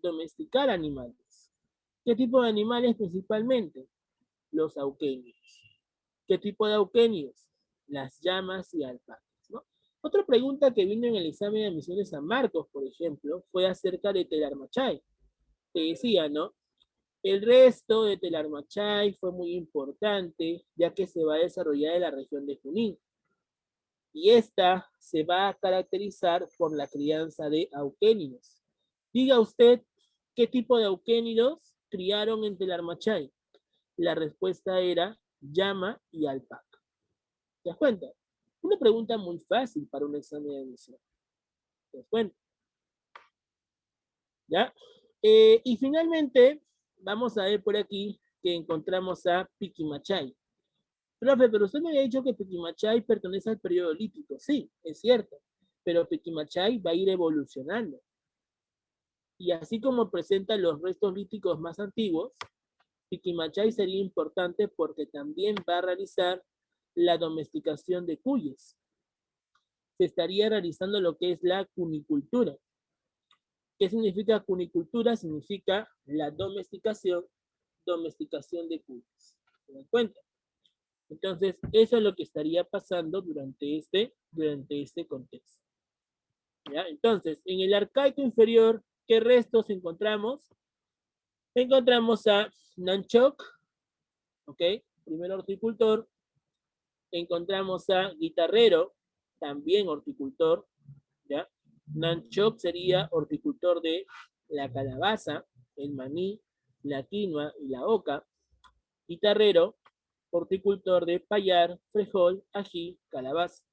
domesticar animales. ¿Qué tipo de animales principalmente? Los auquenios. ¿Qué tipo de auquenios? Las llamas y alpacas, ¿no? Otra pregunta que vino en el examen de admisión de San Marcos, por ejemplo, fue acerca de Telarmachay. Te decía, ¿no? El resto de Telarmachay fue muy importante, ya que se va a desarrollar en la región de Junín. Y esta se va a caracterizar por la crianza de auquénidos. Diga usted, ¿qué tipo de auquénidos criaron en Telarmachay? La respuesta era llama y alpaca. ¿Te das cuenta? Una pregunta muy fácil para un examen de admisión. ¿Te das cuenta? ¿Ya? Y finalmente, vamos a ver por aquí que encontramos a Piquimachay. Profe, pero usted me había dicho que Piquimachay pertenece al periodo lítico. Sí, es cierto, pero Piquimachay va a ir evolucionando. Y así como presenta los restos líticos más antiguos, Piquimachay sería importante porque también va a realizar la domesticación de cuyes. Se estaría realizando lo que es la cunicultura. ¿Qué significa cunicultura? Significa la domesticación de cuyes. ¿Se dan cuenta? Entonces, eso es lo que estaría pasando durante este contexto. ¿Ya? Entonces, en el arcaico inferior, ¿qué restos encontramos? Encontramos a Nanchok, ¿ok? Primer horticultor. Encontramos a Guitarrero, también horticultor, ¿ya? Nanchok sería horticultor de la calabaza, el maní, la quinoa y la oca. Guitarrero, horticultor de payar, frijol, ají, calabaza.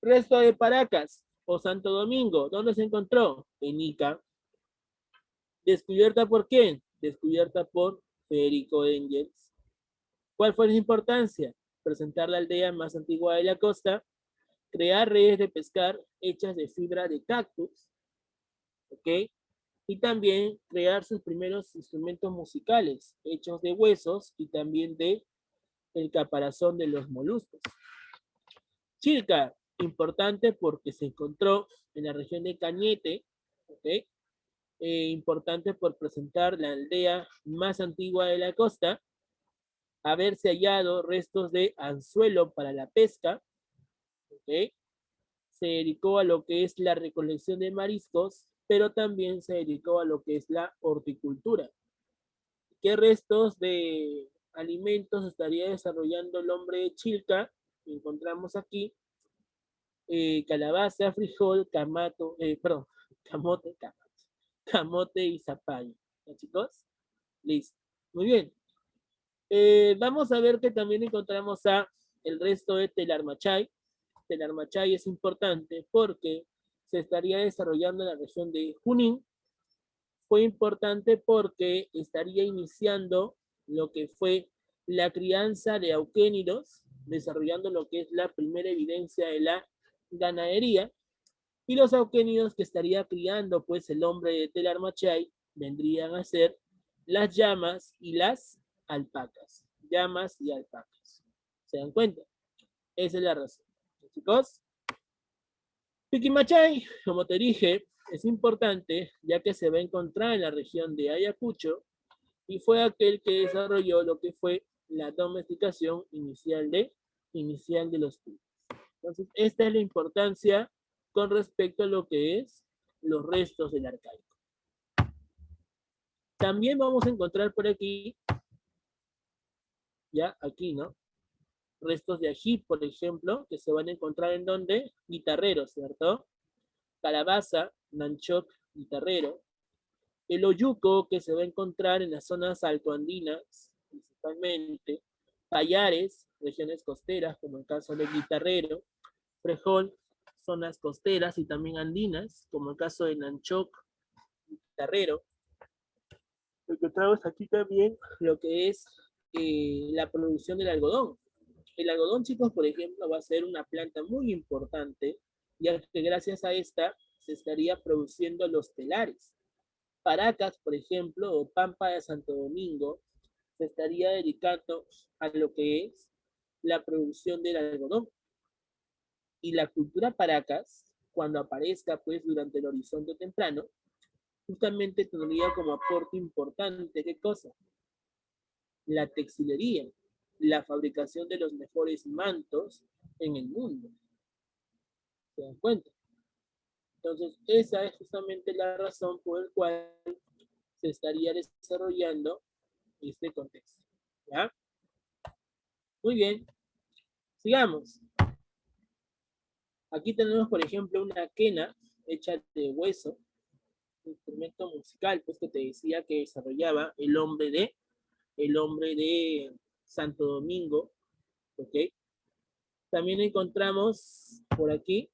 Resto de Paracas o Santo Domingo, ¿dónde se encontró? En Ica. ¿Descubierta por quién? Descubierta por Federico Engels. ¿Cuál fue su importancia? Presentar la aldea más antigua de la costa, crear redes de pescar hechas de fibra de cactus, ¿ok? Y también crear sus primeros instrumentos musicales hechos de huesos y también de el caparazón de los moluscos. Chilca, importante porque se encontró en la región de Cañete, ¿ok? Importante por presentar la aldea más antigua de la costa, haberse hallado restos de anzuelo para la pesca, ¿ok? Se dedicó a lo que es la recolección de mariscos, pero también se dedicó a lo que es la horticultura. ¿Qué restos de alimentos estaría desarrollando el hombre de Chilca? Encontramos aquí calabaza, frijol, camote y zapallo. ¿Ya, chicos? Listo. Muy bien. Vamos a ver que también encontramos a el resto de Telarmachay. Telarmachay es importante porque se estaría desarrollando en la región de Junín. Fue importante porque estaría iniciando lo que fue la crianza de auquénidos, desarrollando lo que es la primera evidencia de la ganadería, y los auquénidos que estaría criando pues el hombre de Telarmachay vendrían a ser las llamas y las alpacas. Llamas y alpacas. ¿Se dan cuenta? Esa es la razón. Chicos, Piquimachay, como te dije, es importante ya que se va a encontrar en la región de Ayacucho y fue aquel que desarrolló lo que fue la domesticación inicial de los pumas. Entonces, esta es la importancia con respecto a lo que es los restos del arcaico. También vamos a encontrar por aquí, ya aquí, ¿no? Restos de ají, por ejemplo, que se van a encontrar en donde? Guitarrero, ¿cierto? Calabaza, nanchoc, guitarrero. El oyuco, que se va a encontrar en las zonas altoandinas, principalmente. Payares, regiones costeras, como el caso del guitarrero. Frejol, zonas costeras y también andinas, como el caso de nanchoc, guitarrero. Encontramos aquí también lo que es la producción del algodón. El algodón, chicos, por ejemplo, va a ser una planta muy importante, ya que gracias a esta se estaría produciendo los telares. Paracas, por ejemplo, o Pampa de Santo Domingo, se estaría dedicando a lo que es la producción del algodón. Y la cultura Paracas, cuando aparezca pues durante el horizonte temprano, justamente tendría como aporte importante, ¿qué cosa? La textilería, la fabricación de los mejores mantos en el mundo. ¿Se dan cuenta? Entonces, esa es justamente la razón por la cual se estaría desarrollando este contexto. ¿Ya? Muy bien. Sigamos. Aquí tenemos, por ejemplo, una quena hecha de hueso, un instrumento musical, pues que te decía que desarrollaba el hombre de Santo Domingo, ¿ok? También encontramos por aquí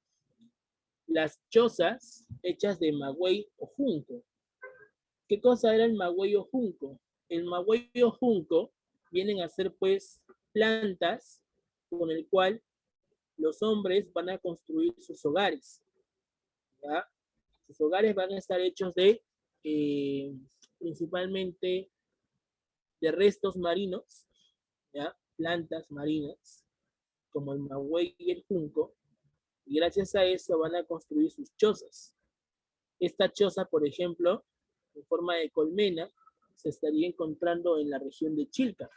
las chozas hechas de magüey o junco. ¿Qué cosa era el magüey o junco? El magüey o junco vienen a ser pues plantas con el cual los hombres van a construir sus hogares. ¿Ya? Sus hogares van a estar hechos de principalmente de restos marinos, ¿ya? Plantas marinas, como el magüey y el junco, y gracias a eso van a construir sus chozas. Esta choza, por ejemplo, en forma de colmena, se estaría encontrando en la región de Chilca.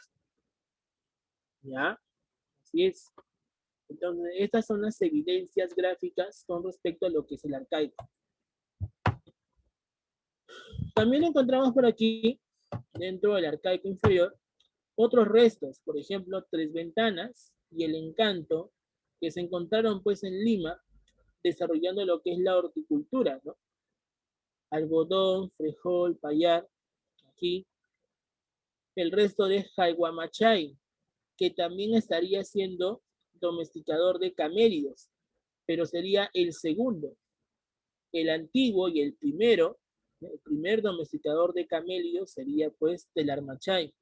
¿Ya? Así es. Entonces, estas son las evidencias gráficas con respecto a lo que es el arcaico. También encontramos por aquí, dentro del arcaico inferior, otros restos, por ejemplo, Tres Ventanas y El Encanto, que se encontraron pues en Lima, desarrollando lo que es la horticultura, ¿no? Algodón, frijol, payar, aquí. El resto de Jaihuamachay, que también estaría siendo domesticador de camélidos, pero sería el segundo. El antiguo y el primer domesticador de camélidos sería pues Telarmachay.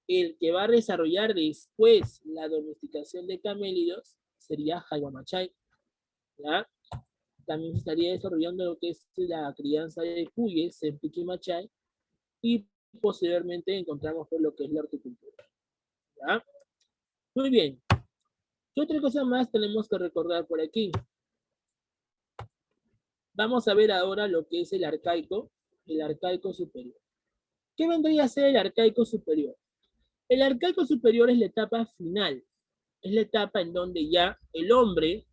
El que va a desarrollar después la domesticación de camélidos sería Jaihuamachay. ¿Ya? También se estaría desarrollando lo que es la crianza de cuyes en Piquimachay y posteriormente encontramos pues, lo que es la horticultura. ¿Ya? Muy bien. ¿Qué otra cosa más tenemos que recordar por aquí? Vamos a ver ahora lo que es el arcaico superior. ¿Qué vendría a ser el arcaico superior? El arcaico superior es la etapa final, es la etapa en donde ya el hombre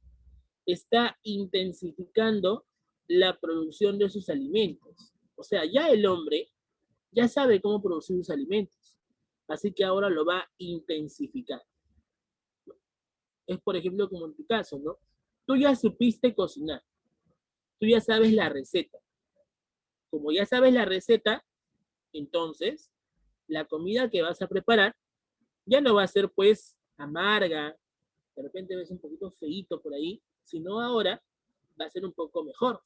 está intensificando la producción de sus alimentos. O sea, ya el hombre ya sabe cómo producir sus alimentos, así que ahora lo va a intensificar. Es por ejemplo como en tu caso, ¿no? Tú ya supiste cocinar, tú ya sabes la receta. Como ya sabes la receta, entonces la comida que vas a preparar ya no va a ser pues amarga, de repente ves un poquito feíto por ahí, sino ahora va a ser un poco mejor,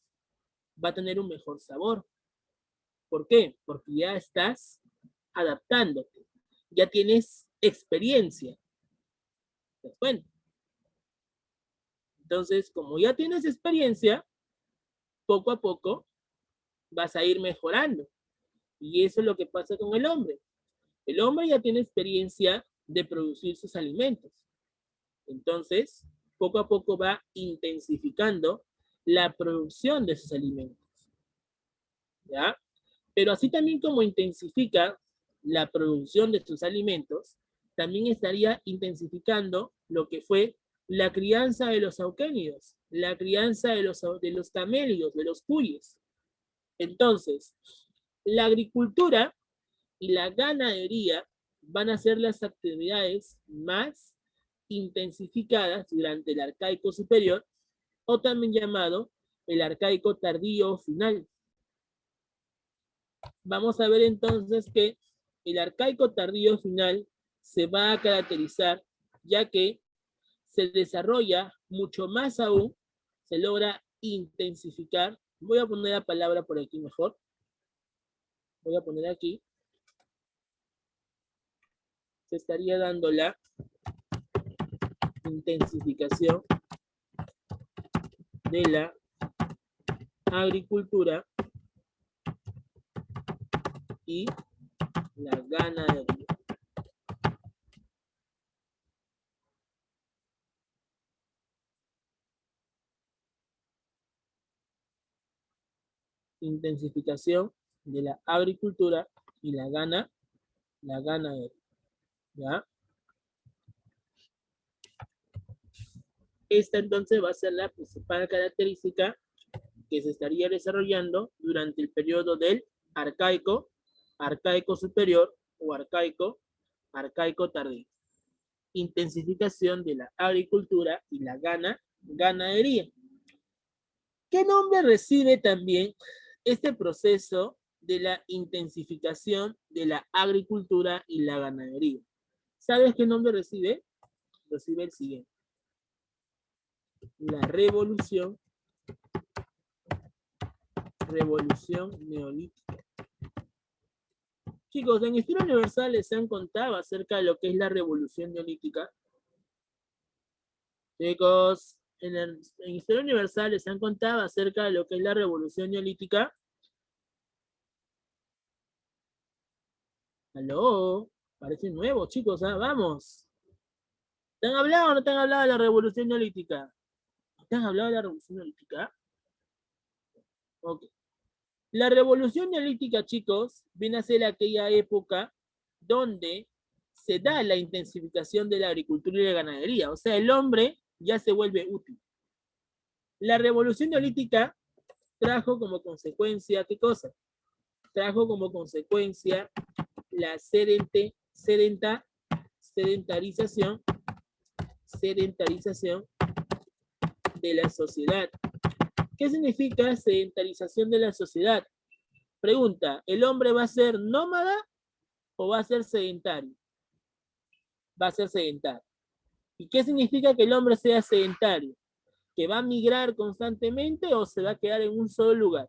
va a tener un mejor sabor. ¿Por qué? Porque ya estás adaptándote, ya tienes experiencia. Pues bueno, entonces, como ya tienes experiencia, poco a poco vas a ir mejorando. Y eso es lo que pasa con el hombre. El hombre ya tiene experiencia de producir sus alimentos. Entonces, poco a poco va intensificando la producción de sus alimentos. ¿Ya? Pero así también como intensifica la producción de sus alimentos, también estaría intensificando lo que fue la crianza de los auquénidos, la crianza de los camélidos, de los cuyes. Entonces, la agricultura y la ganadería van a ser las actividades más intensificadas durante el arcaico superior, o también llamado el arcaico tardío final. Vamos a ver entonces que el arcaico tardío final se va a caracterizar ya que se desarrolla mucho más aún, se logra intensificar. Voy a poner la palabra por aquí mejor. Voy a poner aquí. Se estaría dando la intensificación de la agricultura y la ganadería. Intensificación de la agricultura y la ganadería. ¿Ya? Esta entonces va a ser la principal característica que se estaría desarrollando durante el periodo del arcaico, arcaico superior o arcaico, arcaico tardío. Intensificación de la agricultura y la ganadería. ¿Qué nombre recibe también este proceso de la intensificación de la agricultura y la ganadería? ¿Sabes qué nombre recibe? Recibe el siguiente. La revolución neolítica. Chicos, en Historia Universal les han contado acerca de lo que es la revolución neolítica. Chicos, en Historia Universal les han contado acerca de lo que es la revolución neolítica. Aló, parece nuevo, chicos, ¿ah? Vamos. ¿Te han hablado o no te han hablado de la revolución neolítica? ¿Te han hablado de la revolución neolítica? Ok. La revolución neolítica, chicos, viene a ser aquella época donde se da la intensificación de la agricultura y la ganadería. O sea, el hombre ya se vuelve útil. La revolución neolítica trajo como consecuencia, ¿qué cosa? Trajo como consecuencia la sedentarización de la sociedad. ¿Qué significa sedentarización de la sociedad? Pregunta, ¿el hombre va a ser nómada o va a ser sedentario? Va a ser sedentario. ¿Y qué significa que el hombre sea sedentario? ¿Que va a migrar constantemente o se va a quedar en un solo lugar?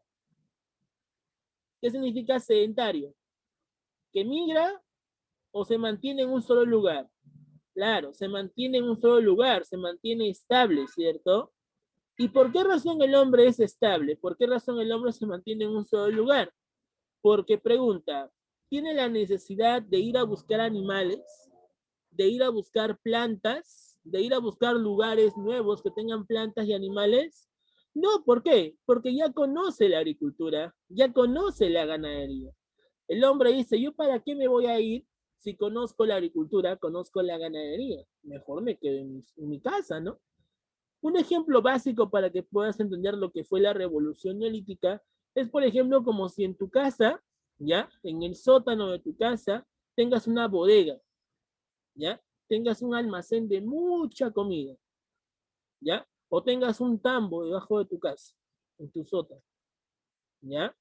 ¿Qué significa sedentario? ¿Que migra o se mantiene en un solo lugar? Claro, se mantiene en un solo lugar, se mantiene estable, ¿cierto? ¿Y por qué razón el hombre es estable? ¿Por qué razón el hombre se mantiene en un solo lugar? Porque pregunta, ¿tiene la necesidad de ir a buscar animales, de ir a buscar plantas, de ir a buscar lugares nuevos que tengan plantas y animales? No, ¿por qué? Porque ya conoce la agricultura, ya conoce la ganadería. El hombre dice, ¿yo para qué me voy a ir si conozco la agricultura, conozco la ganadería? Mejor me quedo en mi casa, ¿no? Un ejemplo básico para que puedas entender lo que fue la revolución neolítica es, por ejemplo, como si en tu casa, ¿ya? En el sótano de tu casa, tengas una bodega, ¿ya? Tengas un almacén de mucha comida, ¿ya? O tengas un tambo debajo de tu casa, en tu sótano, ¿ya?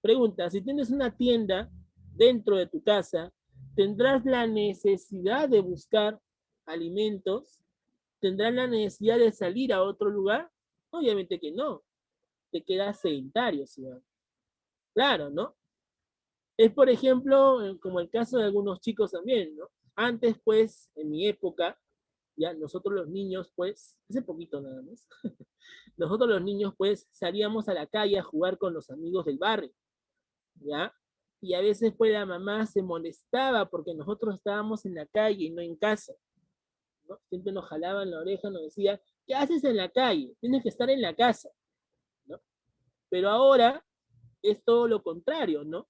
Pregunta, si tienes una tienda dentro de tu casa, ¿tendrás la necesidad de buscar alimentos? ¿Tendrás la necesidad de salir a otro lugar? Obviamente que no, te quedas sedentario, ¿sí? Claro, ¿no? Es, por ejemplo, como el caso de algunos chicos también, ¿no? Antes, pues, en mi época, ya nosotros los niños, pues, hace poquito nada más, nosotros los niños, pues, salíamos a la calle a jugar con los amigos del barrio, ¿ya? Y a veces, pues, la mamá se molestaba porque nosotros estábamos en la calle y no en casa, ¿no? Siempre nos jalaban la oreja, nos decía, ¿qué haces en la calle? Tienes que estar en la casa, ¿no? Pero ahora es todo lo contrario, ¿no?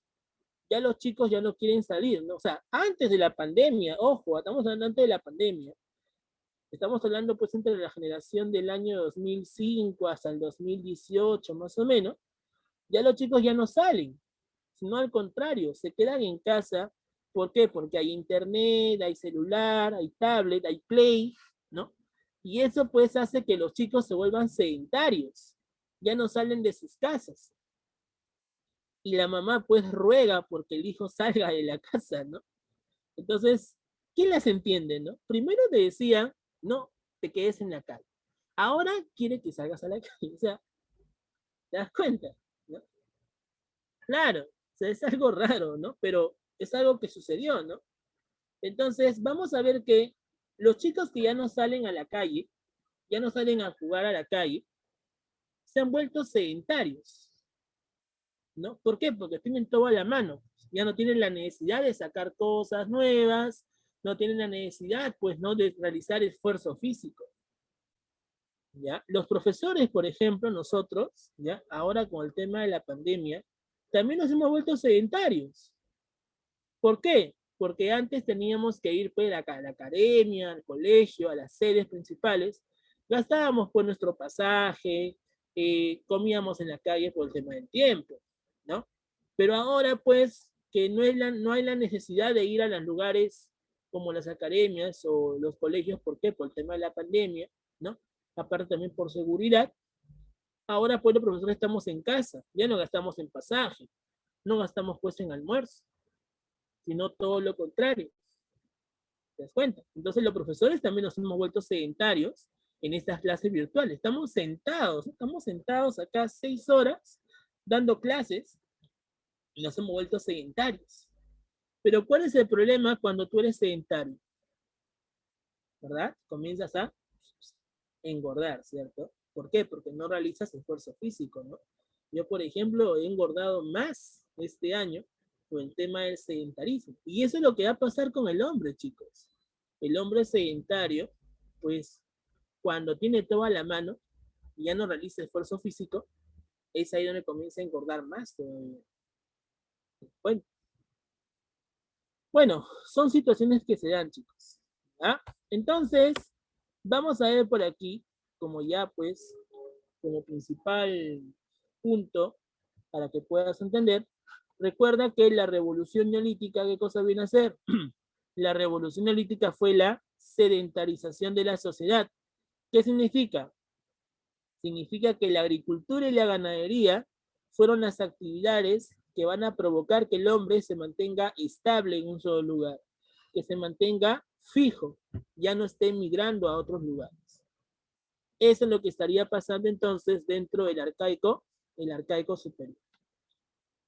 Ya los chicos ya no quieren salir, ¿no? O sea, antes de la pandemia, ojo, estamos hablando antes de la pandemia, estamos hablando pues entre la generación del año 2005 hasta el 2018 más o menos, ya los chicos ya no salen, sino al contrario, se quedan en casa. ¿Por qué? Porque hay internet, hay celular, hay tablet, hay play, ¿no? Y eso pues hace que los chicos se vuelvan sedentarios, ya no salen de sus casas. Y la mamá pues ruega porque el hijo salga de la casa, ¿no? Entonces, ¿quién las entiende, no? Primero te decía, no, te quedes en la calle. Ahora quiere que salgas a la calle. O sea, ¿te das cuenta? ¿No? Claro, o sea, es algo raro, ¿no? Pero es algo que sucedió, ¿no? Entonces, vamos a ver que los chicos que ya no salen a la calle, ya no salen a jugar a la calle, se han vuelto sedentarios, ¿no? ¿Por qué? Porque tienen todo a la mano. Ya no tienen la necesidad de sacar cosas nuevas, no tienen la necesidad, pues, ¿no? De realizar esfuerzo físico. ¿Ya? Los profesores, por ejemplo, nosotros, ¿ya? Ahora con el tema de la pandemia, también nos hemos vuelto sedentarios. ¿Por qué? Porque antes teníamos que ir pues, a la academia, al colegio, a las sedes principales, gastábamos pues nuestro pasaje, comíamos en la calle por el tema del tiempo, ¿no? Pero ahora pues que no hay la necesidad de ir a los lugares como las academias o los colegios, ¿por qué? Por el tema de la pandemia, ¿no? Aparte también por seguridad, ahora pues los profesores estamos en casa, ya no gastamos en pasaje, no gastamos pues en almuerzo, sino todo lo contrario. ¿Te das cuenta? Entonces los profesores también nos hemos vuelto sedentarios en estas clases virtuales. Estamos sentados acá 6 horas dando clases y nos hemos vuelto sedentarios. Pero ¿cuál es el problema cuando tú eres sedentario? ¿Verdad? Comienzas a engordar, ¿cierto? ¿Por qué? Porque no realizas esfuerzo físico, ¿no? Yo, por ejemplo, he engordado más este año por el tema del sedentarismo. Y eso es lo que va a pasar con el hombre, chicos. El hombre sedentario, pues, cuando tiene todo a la mano y ya no realiza esfuerzo físico, es ahí donde comienza a engordar más todavía. Bueno, bueno, son situaciones que se dan, chicos. ¿Ah? Entonces, vamos a ver por aquí, como ya pues, como principal punto para que puedas entender, recuerda que la revolución neolítica, ¿qué cosa viene a ser? La revolución neolítica fue la sedentarización de la sociedad. ¿Qué significa? Significa que la agricultura y la ganadería fueron las actividades que van a provocar que el hombre se mantenga estable en un solo lugar, que se mantenga fijo, ya no esté migrando a otros lugares. Eso es lo que estaría pasando entonces dentro del el arcaico superior.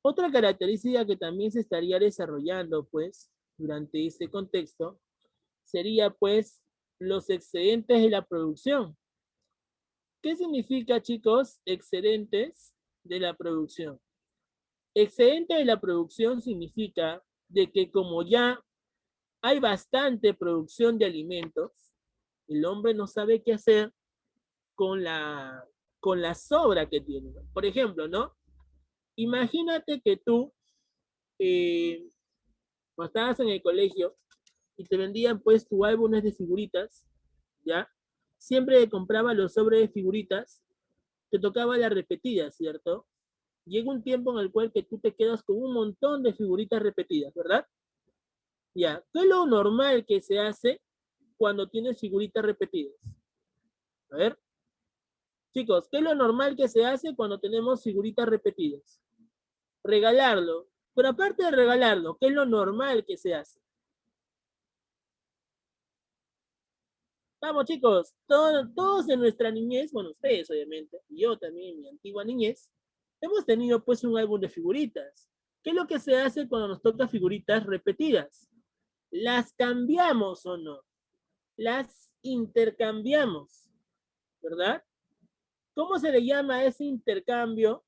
Otra característica que también se estaría desarrollando, pues, durante este contexto, sería, pues, los excedentes de la producción. ¿Qué significa, chicos, excedentes de la producción? Excedente de la producción significa de que como ya hay bastante producción de alimentos, el hombre no sabe qué hacer con la sobra que tiene. Por ejemplo, ¿no? Imagínate que tú, eh, cuando estabas en el colegio y te vendían pues tu álbumes de figuritas, ¿ya? Siempre compraba los sobres de figuritas, te tocaba la repetida, ¿cierto? Llega un tiempo en el cual que tú te quedas con un montón de figuritas repetidas, ¿verdad? Ya, ¿qué es lo normal que se hace cuando tienes figuritas repetidas? A ver, chicos, ¿qué es lo normal que se hace cuando tenemos figuritas repetidas? Regalarlo. Pero aparte de regalarlo, ¿qué es lo normal que se hace? Vamos, chicos, todos en nuestra niñez, bueno, ustedes obviamente, y yo también en mi antigua niñez, hemos tenido pues un álbum de figuritas. ¿Qué es lo que se hace cuando nos toca figuritas repetidas? ¿Las cambiamos o no? Las intercambiamos, ¿verdad? ¿Cómo se le llama a ese intercambio,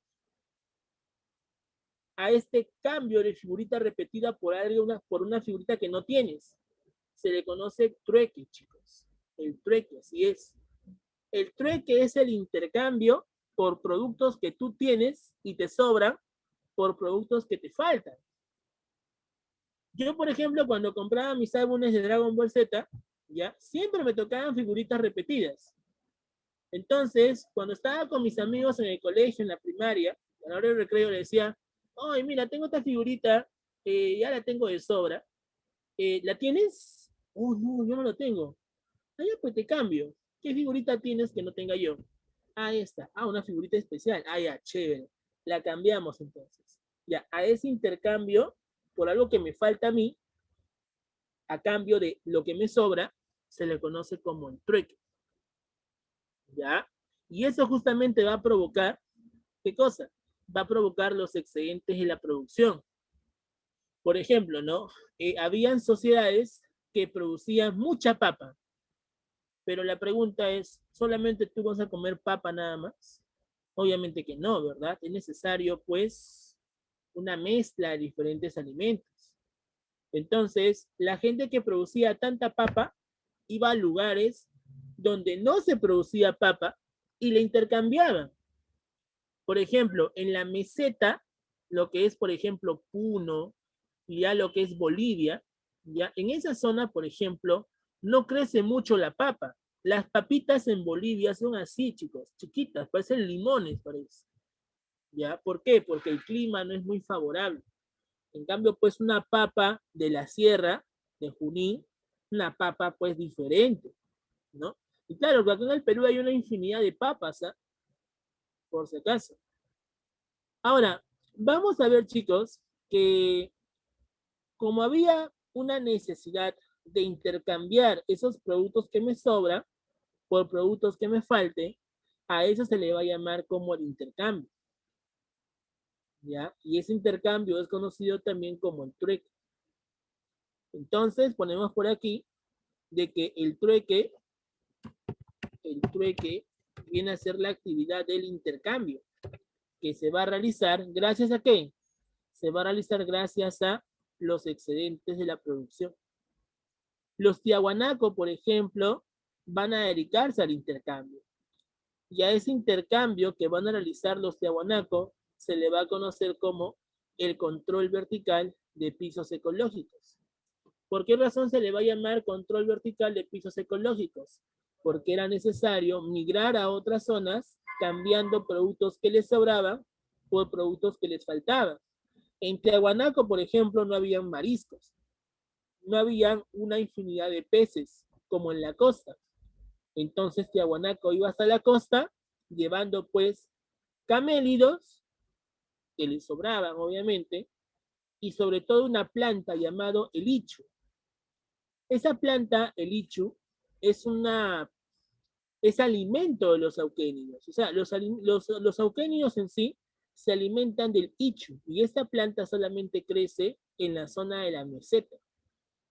a este cambio de figurita repetida por una figurita que no tienes? Se le conoce trueque, chicos. El trueque, así es. El trueque es el intercambio por productos que tú tienes y te sobran por productos que te faltan. Yo, por ejemplo, cuando compraba mis álbumes de Dragon Ball Z, ya, siempre me tocaban figuritas repetidas. Entonces, cuando estaba con mis amigos en el colegio, en la primaria, a la hora del recreo le decía, oye, mira, tengo esta figurita, ya la tengo de sobra. ¿La tienes? Oh, no, yo no la tengo. Ah, ya, pues te cambio. ¿Qué figurita tienes que no tenga yo? Ah, esta. Ah, una figurita especial. Ah, ya, chévere. La cambiamos entonces. Ya, a ese intercambio, por algo que me falta a mí, a cambio de lo que me sobra, se le conoce como el trueque. ¿Ya? Y eso justamente va a provocar, ¿qué cosa? Va a provocar los excedentes de la producción. Por ejemplo, ¿no? Habían sociedades que producían mucha papa, pero la pregunta es, ¿solamente tú vas a comer papa nada más? Obviamente que no, ¿verdad? Es necesario, pues, una mezcla de diferentes alimentos. Entonces, la gente que producía tanta papa iba a lugares donde no se producía papa y le intercambiaban. Por ejemplo, en la meseta, lo que es, por ejemplo, Puno, y ya lo que es Bolivia, ya en esa zona, por ejemplo, no crece mucho la papa. Las papitas en Bolivia son así, chicos, chiquitas, parecen limones, parece. ¿Ya? ¿Por qué? Porque el clima no es muy favorable. En cambio, pues una papa de la sierra, de Junín, una papa pues diferente, ¿no? Y claro, que acá en el Perú hay una infinidad de papas, ¿eh? Por si acaso. Ahora, vamos a ver, chicos, que como había una necesidad de intercambiar esos productos que me sobran por productos que me falten, a eso se le va a llamar como el intercambio, ¿ya? Y ese intercambio es conocido también como el trueque. Entonces, ponemos por aquí de que el trueque viene a ser la actividad del intercambio, que se va a realizar gracias a qué? Se va a realizar gracias a los excedentes de la producción. Los tiahuanaco, por ejemplo, van a dedicarse al intercambio. Y a ese intercambio que van a realizar los tiahuanaco se le va a conocer como el control vertical de pisos ecológicos. ¿Por qué razón se le va a llamar control vertical de pisos ecológicos? Porque era necesario migrar a otras zonas cambiando productos que les sobraban por productos que les faltaban. En Tiahuanaco, por ejemplo, no habían mariscos, no habían una infinidad de peces como en la costa. Entonces Tiahuanaco iba hasta la costa llevando pues camélidos que les sobraban obviamente y sobre todo una planta llamado el ichu. Esa planta, el ichu, es una es alimento de los auquénidos. O sea, los auquénidos en sí se alimentan del ichu y esta planta solamente crece en la zona de la meseta.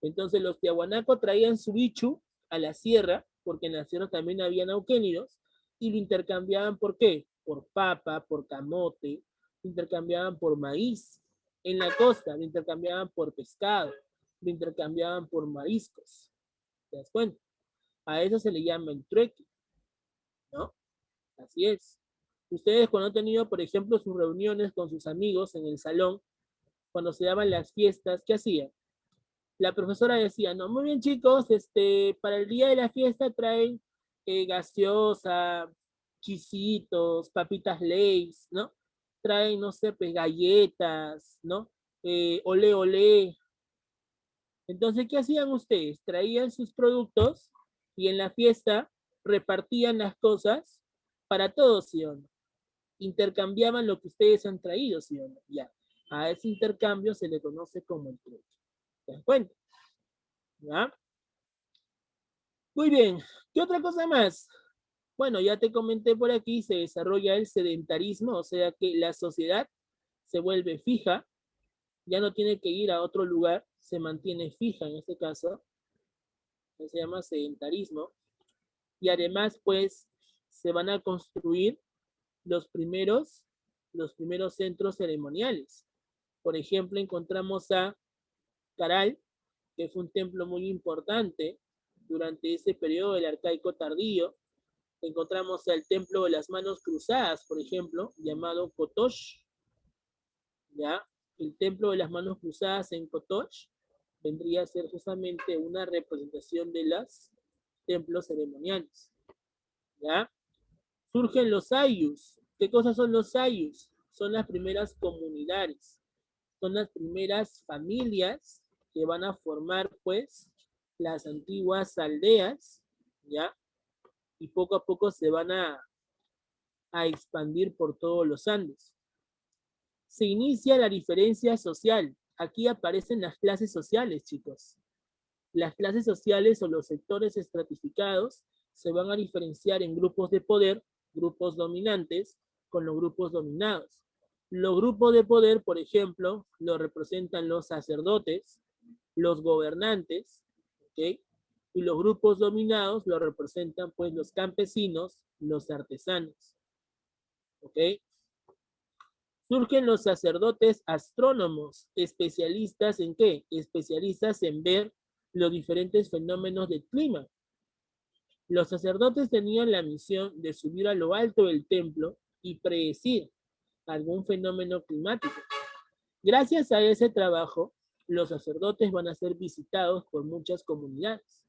Entonces los tiahuanacos traían su ichu a la sierra, porque en la sierra también habían auquénidos, y lo intercambiaban por qué? Por papa, por camote, lo intercambiaban por maíz. En la costa lo intercambiaban por pescado, lo intercambiaban por mariscos. ¿Te das cuenta? A eso se le llama el trueque, ¿no? Así es. Ustedes cuando han tenido, por ejemplo, sus reuniones con sus amigos en el salón, cuando se daban las fiestas, ¿qué hacían? La profesora decía, no, muy bien chicos, para el día de la fiesta traen gaseosa, chisitos, papitas Lay's, ¿no? Traen, no sé, pues galletas, ¿no? Olé, olé. Entonces, ¿qué hacían ustedes? Traían sus productos y en la fiesta repartían las cosas para todos, ¿sí o no? Intercambiaban lo que ustedes han traído, ¿sí o no? Ya. A ese intercambio se le conoce como el trueque. ¿Te das cuenta? ¿Ya? Muy bien, ¿qué otra cosa más? Bueno, ya te comenté por aquí, se desarrolla el sedentarismo, o sea que la sociedad se vuelve fija, ya no tiene que ir a otro lugar, se mantiene fija en este caso, que se llama sedentarismo, y además pues se van a construir los primeros, los primeros centros ceremoniales. Por ejemplo, encontramos a Caral, que fue un templo muy importante durante ese periodo del arcaico tardío. Encontramos el templo de las manos cruzadas, por ejemplo, llamado Kotosh, ¿ya? El templo de las manos cruzadas en Kotosh vendría a ser justamente una representación de los templos ceremoniales, ¿ya? Surgen los ayllus. ¿Qué cosas son los ayllus? Son las primeras comunidades, son las primeras familias que van a formar, pues, las antiguas aldeas, ¿ya? Y poco a poco se van a expandir por todos los Andes. Se inicia la diferencia social. Aquí aparecen las clases sociales, chicos. Las clases sociales o los sectores estratificados se van a diferenciar en grupos de poder, grupos dominantes, con los grupos dominados. Los grupos de poder, por ejemplo, lo representan los sacerdotes, los gobernantes, ¿ok? Y los grupos dominados lo representan pues los campesinos, los artesanos, ¿ok? Surgen los sacerdotes astrónomos, especialistas en qué? Especialistas en ver los diferentes fenómenos del clima. Los sacerdotes tenían la misión de subir a lo alto del templo y predecir algún fenómeno climático. Gracias a ese trabajo, los sacerdotes van a ser visitados por muchas comunidades.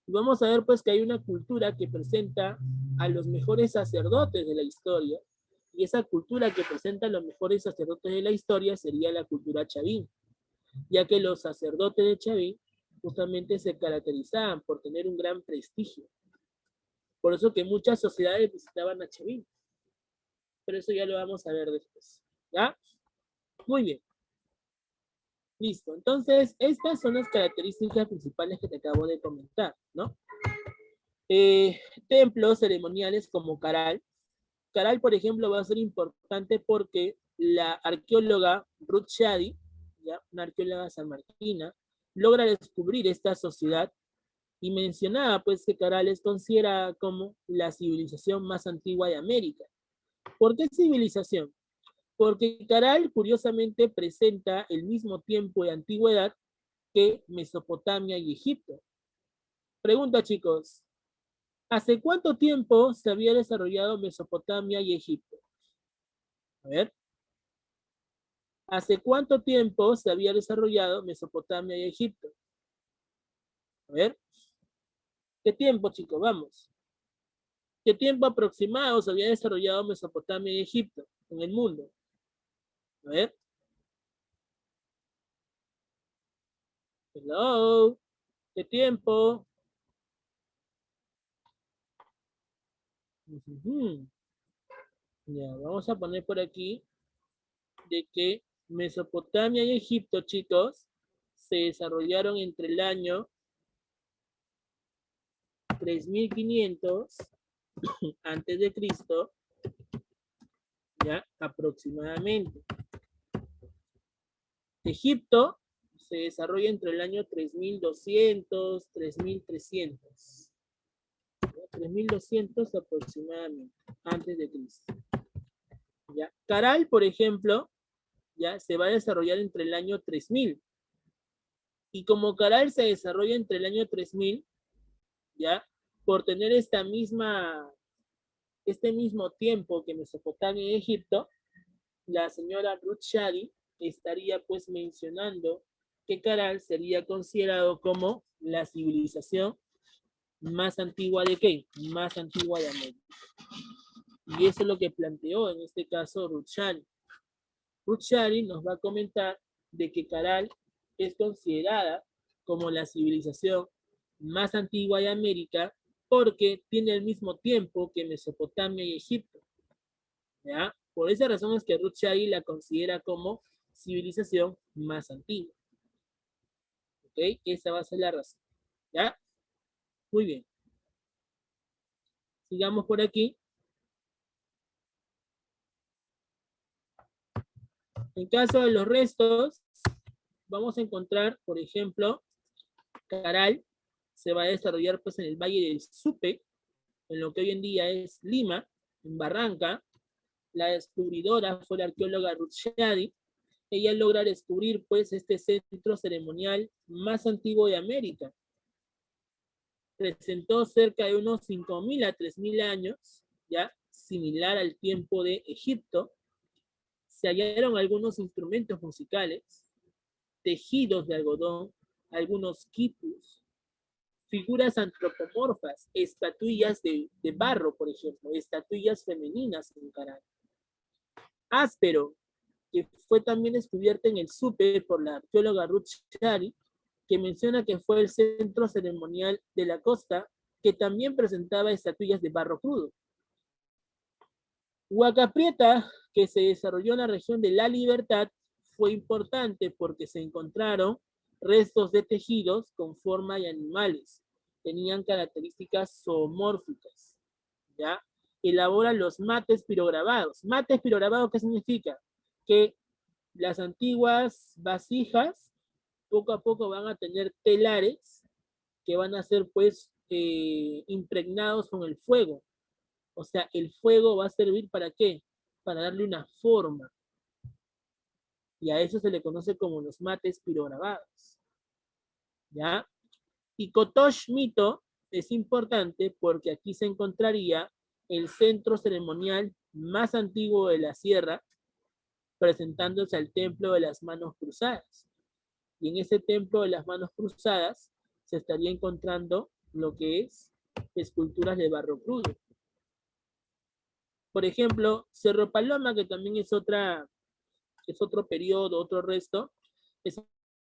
Y vamos a ver pues que hay una cultura que presenta a los mejores sacerdotes de la historia, y esa cultura que presenta a los mejores sacerdotes de la historia sería la cultura chavín, ya que los sacerdotes de Chavín justamente se caracterizaban por tener un gran prestigio. Por eso que muchas sociedades visitaban a Chavín. Pero eso ya lo vamos a ver después. ¿Ya? Muy bien. Listo. Entonces, estas son las características principales que te acabo de comentar, ¿no? Templos ceremoniales como Caral. Caral, por ejemplo, va a ser importante porque la arqueóloga Ruth Shady, ¿ya? Una arqueóloga sanmarquina, logra descubrir esta sociedad y mencionaba pues que Caral es considerada como la civilización más antigua de América. ¿Por qué civilización? Porque Caral curiosamente presenta el mismo tiempo de antigüedad que Mesopotamia y Egipto. Pregunta, chicos, ¿hace cuánto tiempo se había desarrollado Mesopotamia y Egipto? A ver, ¿hace cuánto tiempo se había desarrollado Mesopotamia y Egipto? A ver, ¿qué tiempo, chicos? Vamos. ¿Qué tiempo aproximado se había desarrollado Mesopotamia y Egipto en el mundo? A ver. Hello. ¿Qué tiempo? Ya, vamos a poner por aquí de que Mesopotamia y Egipto, chicos, se desarrollaron entre el año 3500 antes de Cristo, ya aproximadamente. Egipto se desarrolla entre el año 3200, 3300. 3200 aproximadamente antes de Cristo. ¿Ya? Caral, por ejemplo, ya se va a desarrollar entre el año 3000. Y como Caral se desarrolla entre el año 3000, ya, por tener este mismo tiempo que Mesopotamia y Egipto, la señora Ruth Shady estaría pues mencionando que Caral sería considerado como la civilización más antigua de qué? Más antigua de América. Y eso es lo que planteó en este caso Ruth Shady. Ruth Shady nos va a comentar de que Caral es considerada como la civilización más antigua de América porque tiene el mismo tiempo que Mesopotamia y Egipto. ¿Ya? Por esa razón es que Ruth Shady la considera como civilización más antigua. ¿Ok? Esa va a ser la razón. ¿Ya? Muy bien. Sigamos por aquí. En caso de los restos, vamos a encontrar, por ejemplo, Caral, se va a desarrollar pues en el Valle del Supe, en lo que hoy en día es Lima, en Barranca. La descubridora fue la arqueóloga Ruth Shady. Ella logra descubrir pues este centro ceremonial más antiguo de América. Presentó cerca de unos 5.000 a 3.000 años, ya similar al tiempo de Egipto. Se hallaron algunos instrumentos musicales, tejidos de algodón, algunos quipus, figuras antropomorfas, estatuillas de barro, por ejemplo, estatuillas femeninas en Caral. Áspero, que fue también descubierta en el Supe por la arqueóloga Ruth Shady, que menciona que fue el centro ceremonial de la costa, que también presentaba estatuillas de barro crudo. Huaca Prieta, que se desarrolló en la región de La Libertad, fue importante porque se encontraron restos de tejidos con forma de animales. Tenían características zoomórficas. ¿Ya? Elabora los mates pirograbados. Mates pirograbados, ¿qué significa? Que las antiguas vasijas poco a poco van a tener telares que van a ser pues impregnados con el fuego. O sea, el fuego va a servir ¿para qué? Para darle una forma. Y a eso se le conoce como los mates pirograbados. ¿Ya? Y Kotosh Mito es importante porque aquí se encontraría el centro ceremonial más antiguo de la sierra, presentándose al templo de las manos cruzadas. Y en ese templo de las manos cruzadas se estaría encontrando lo que es esculturas de barro crudo. Por ejemplo, Cerro Paloma, que también es otro periodo, otro resto, es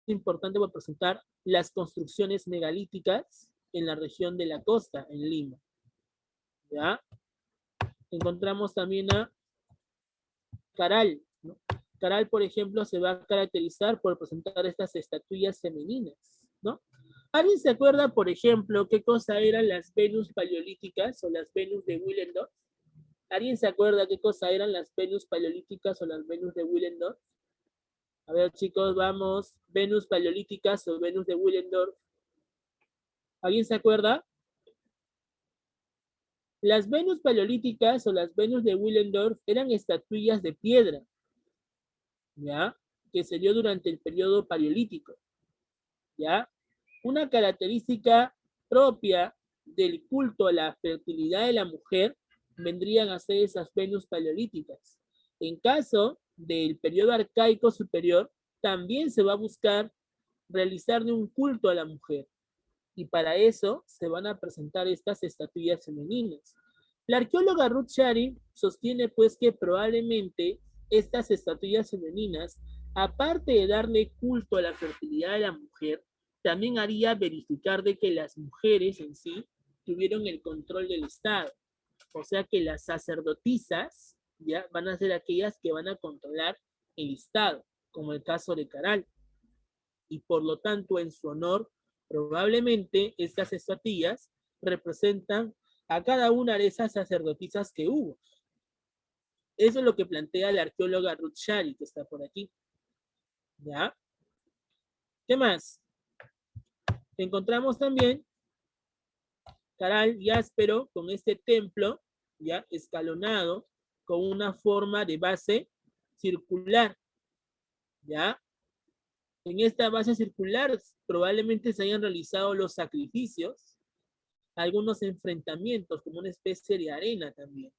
importante para presentar las construcciones megalíticas en la región de la costa, en Lima. ¿Ya? Encontramos también a Caral, ¿no? Caral, por ejemplo, se va a caracterizar por presentar estas estatuillas femeninas, ¿no? ¿Alguien se acuerda, por ejemplo, qué cosa eran las Venus paleolíticas o las Venus de Willendorf? ¿Alguien se acuerda qué cosa eran las Venus paleolíticas o las Venus de Willendorf? A ver, chicos, vamos. Venus paleolíticas o Venus de Willendorf. ¿Alguien se acuerda? Las Venus paleolíticas o las Venus de Willendorf eran estatuillas de piedra, ¿ya? Que se dio durante el periodo paleolítico, ¿ya? Una característica propia del culto a la fertilidad de la mujer vendrían a ser esas Venus paleolíticas. En caso del periodo arcaico superior, también se va a buscar realizarle un culto a la mujer. Y para eso se van a presentar estas estatuillas femeninas. La arqueóloga Ruth Shady sostiene pues que probablemente estas estatuillas femeninas, aparte de darle culto a la fertilidad de la mujer, también haría verificar de que las mujeres en sí tuvieron el control del Estado. O sea que las sacerdotisas ya van a ser aquellas que van a controlar el Estado, como el caso de Caral. Y por lo tanto, en su honor, probablemente estas estatuillas representan a cada una de esas sacerdotisas que hubo. Eso es lo que plantea la arqueóloga Ruth Shady, que está por aquí. ¿Ya? ¿Qué más? Encontramos también Caral y Áspero con este templo, ya escalonado, con una forma de base circular. ¿Ya? En esta base circular probablemente se hayan realizado los sacrificios, algunos enfrentamientos, como una especie de arena también.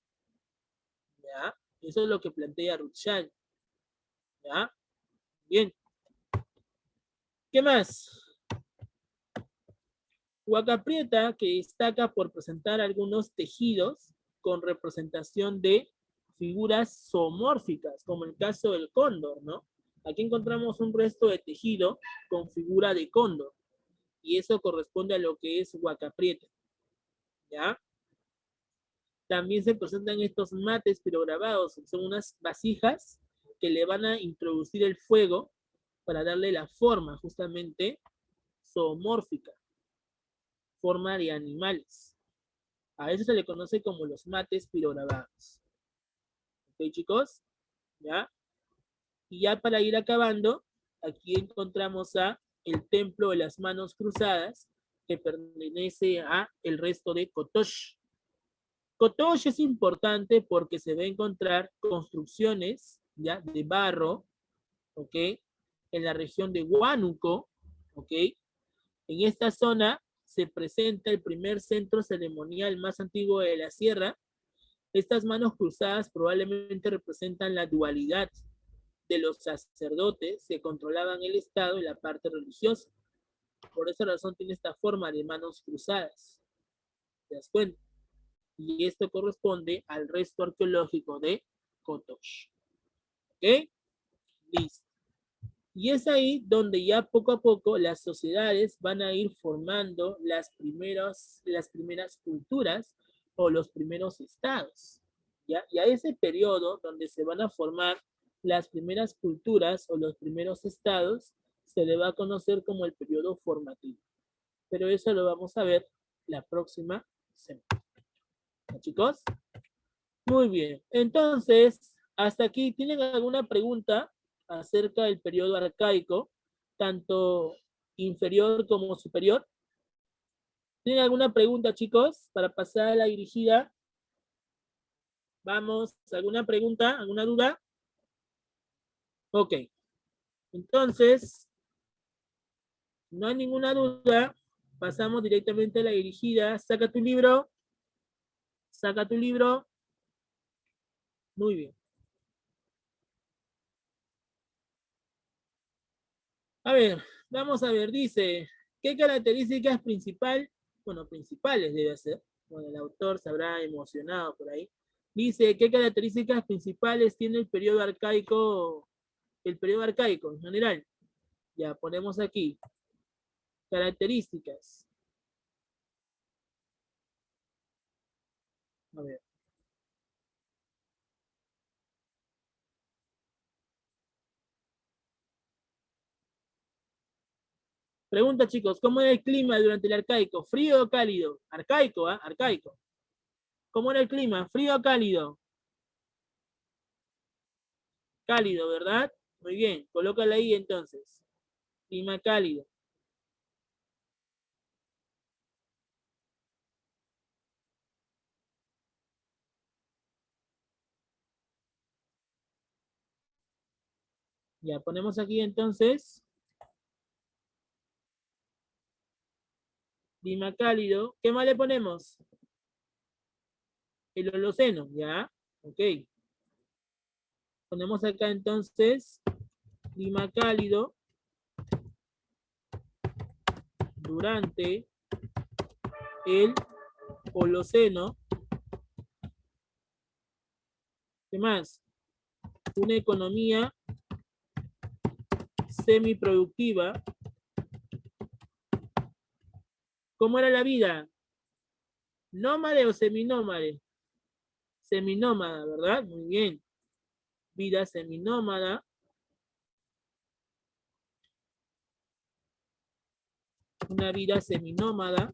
¿Ya? Eso es lo que plantea Ruth Shady. ¿Ya? Bien. ¿Qué más? Huaca Prieta, que destaca por presentar algunos tejidos con representación de figuras zoomórficas, como el caso del cóndor, ¿no? Aquí encontramos un resto de tejido con figura de cóndor, y eso corresponde a lo que es Huaca Prieta. ¿Ya? También se presentan estos mates pirograbados, son unas vasijas que le van a introducir el fuego para darle la forma justamente zoomórfica, forma de animales. A eso se le conoce como los mates pirograbados. ¿Ok, chicos? ¿Ya? Y ya para ir acabando, aquí encontramos a el templo de las manos cruzadas, que pertenece a el resto de Kotosh. Kotosh es importante porque se va a encontrar construcciones, ¿ya? De barro, ¿ok? En la región de Huánuco, ¿ok? En esta zona se presenta el primer centro ceremonial más antiguo de la sierra. Estas manos cruzadas probablemente representan la dualidad de los sacerdotes que controlaban el Estado y la parte religiosa. Por esa razón tiene esta forma de manos cruzadas. ¿Te das cuenta? Y esto corresponde al resto arqueológico de Kotosh. ¿Ok? Listo. Y es ahí donde ya poco a poco las sociedades van a ir formando las primeras culturas o los primeros estados. ¿Ya? Y a ese periodo donde se van a formar las primeras culturas o los primeros estados, se le va a conocer como el periodo formativo. Pero eso lo vamos a ver la próxima semana. ¿No, chicos? Muy bien. Entonces, hasta aquí, ¿tienen alguna pregunta acerca del periodo arcaico, tanto inferior como superior? ¿Tienen alguna pregunta, chicos, para pasar a la dirigida? Vamos, ¿alguna pregunta? ¿Alguna duda? Ok. Entonces, no hay ninguna duda. Pasamos directamente a la dirigida. Saca tu libro. Saca tu libro. Muy bien. A ver, vamos a ver, dice, ¿qué características principales debe ser? Bueno, el autor se habrá emocionado por ahí. Dice, ¿qué características principales tiene el periodo arcaico en general? Ya, ponemos aquí, características. A ver. Pregunta, chicos, ¿cómo era el clima durante el arcaico? ¿Frío o cálido? Arcaico, ¿ah? Arcaico. ¿Cómo era el clima? ¿Frío o cálido? Cálido, ¿verdad? Muy bien, colócala ahí entonces. Clima cálido. Ya ponemos aquí entonces clima cálido. ¿Qué más le ponemos? El Holoceno, ya. Ok. Ponemos acá entonces clima cálido durante el Holoceno. ¿Qué más? Una economía semiproductiva. ¿Cómo era la vida? ¿Nómade o seminómade? Seminómada, ¿verdad? Muy bien. Vida seminómada. Una vida seminómada.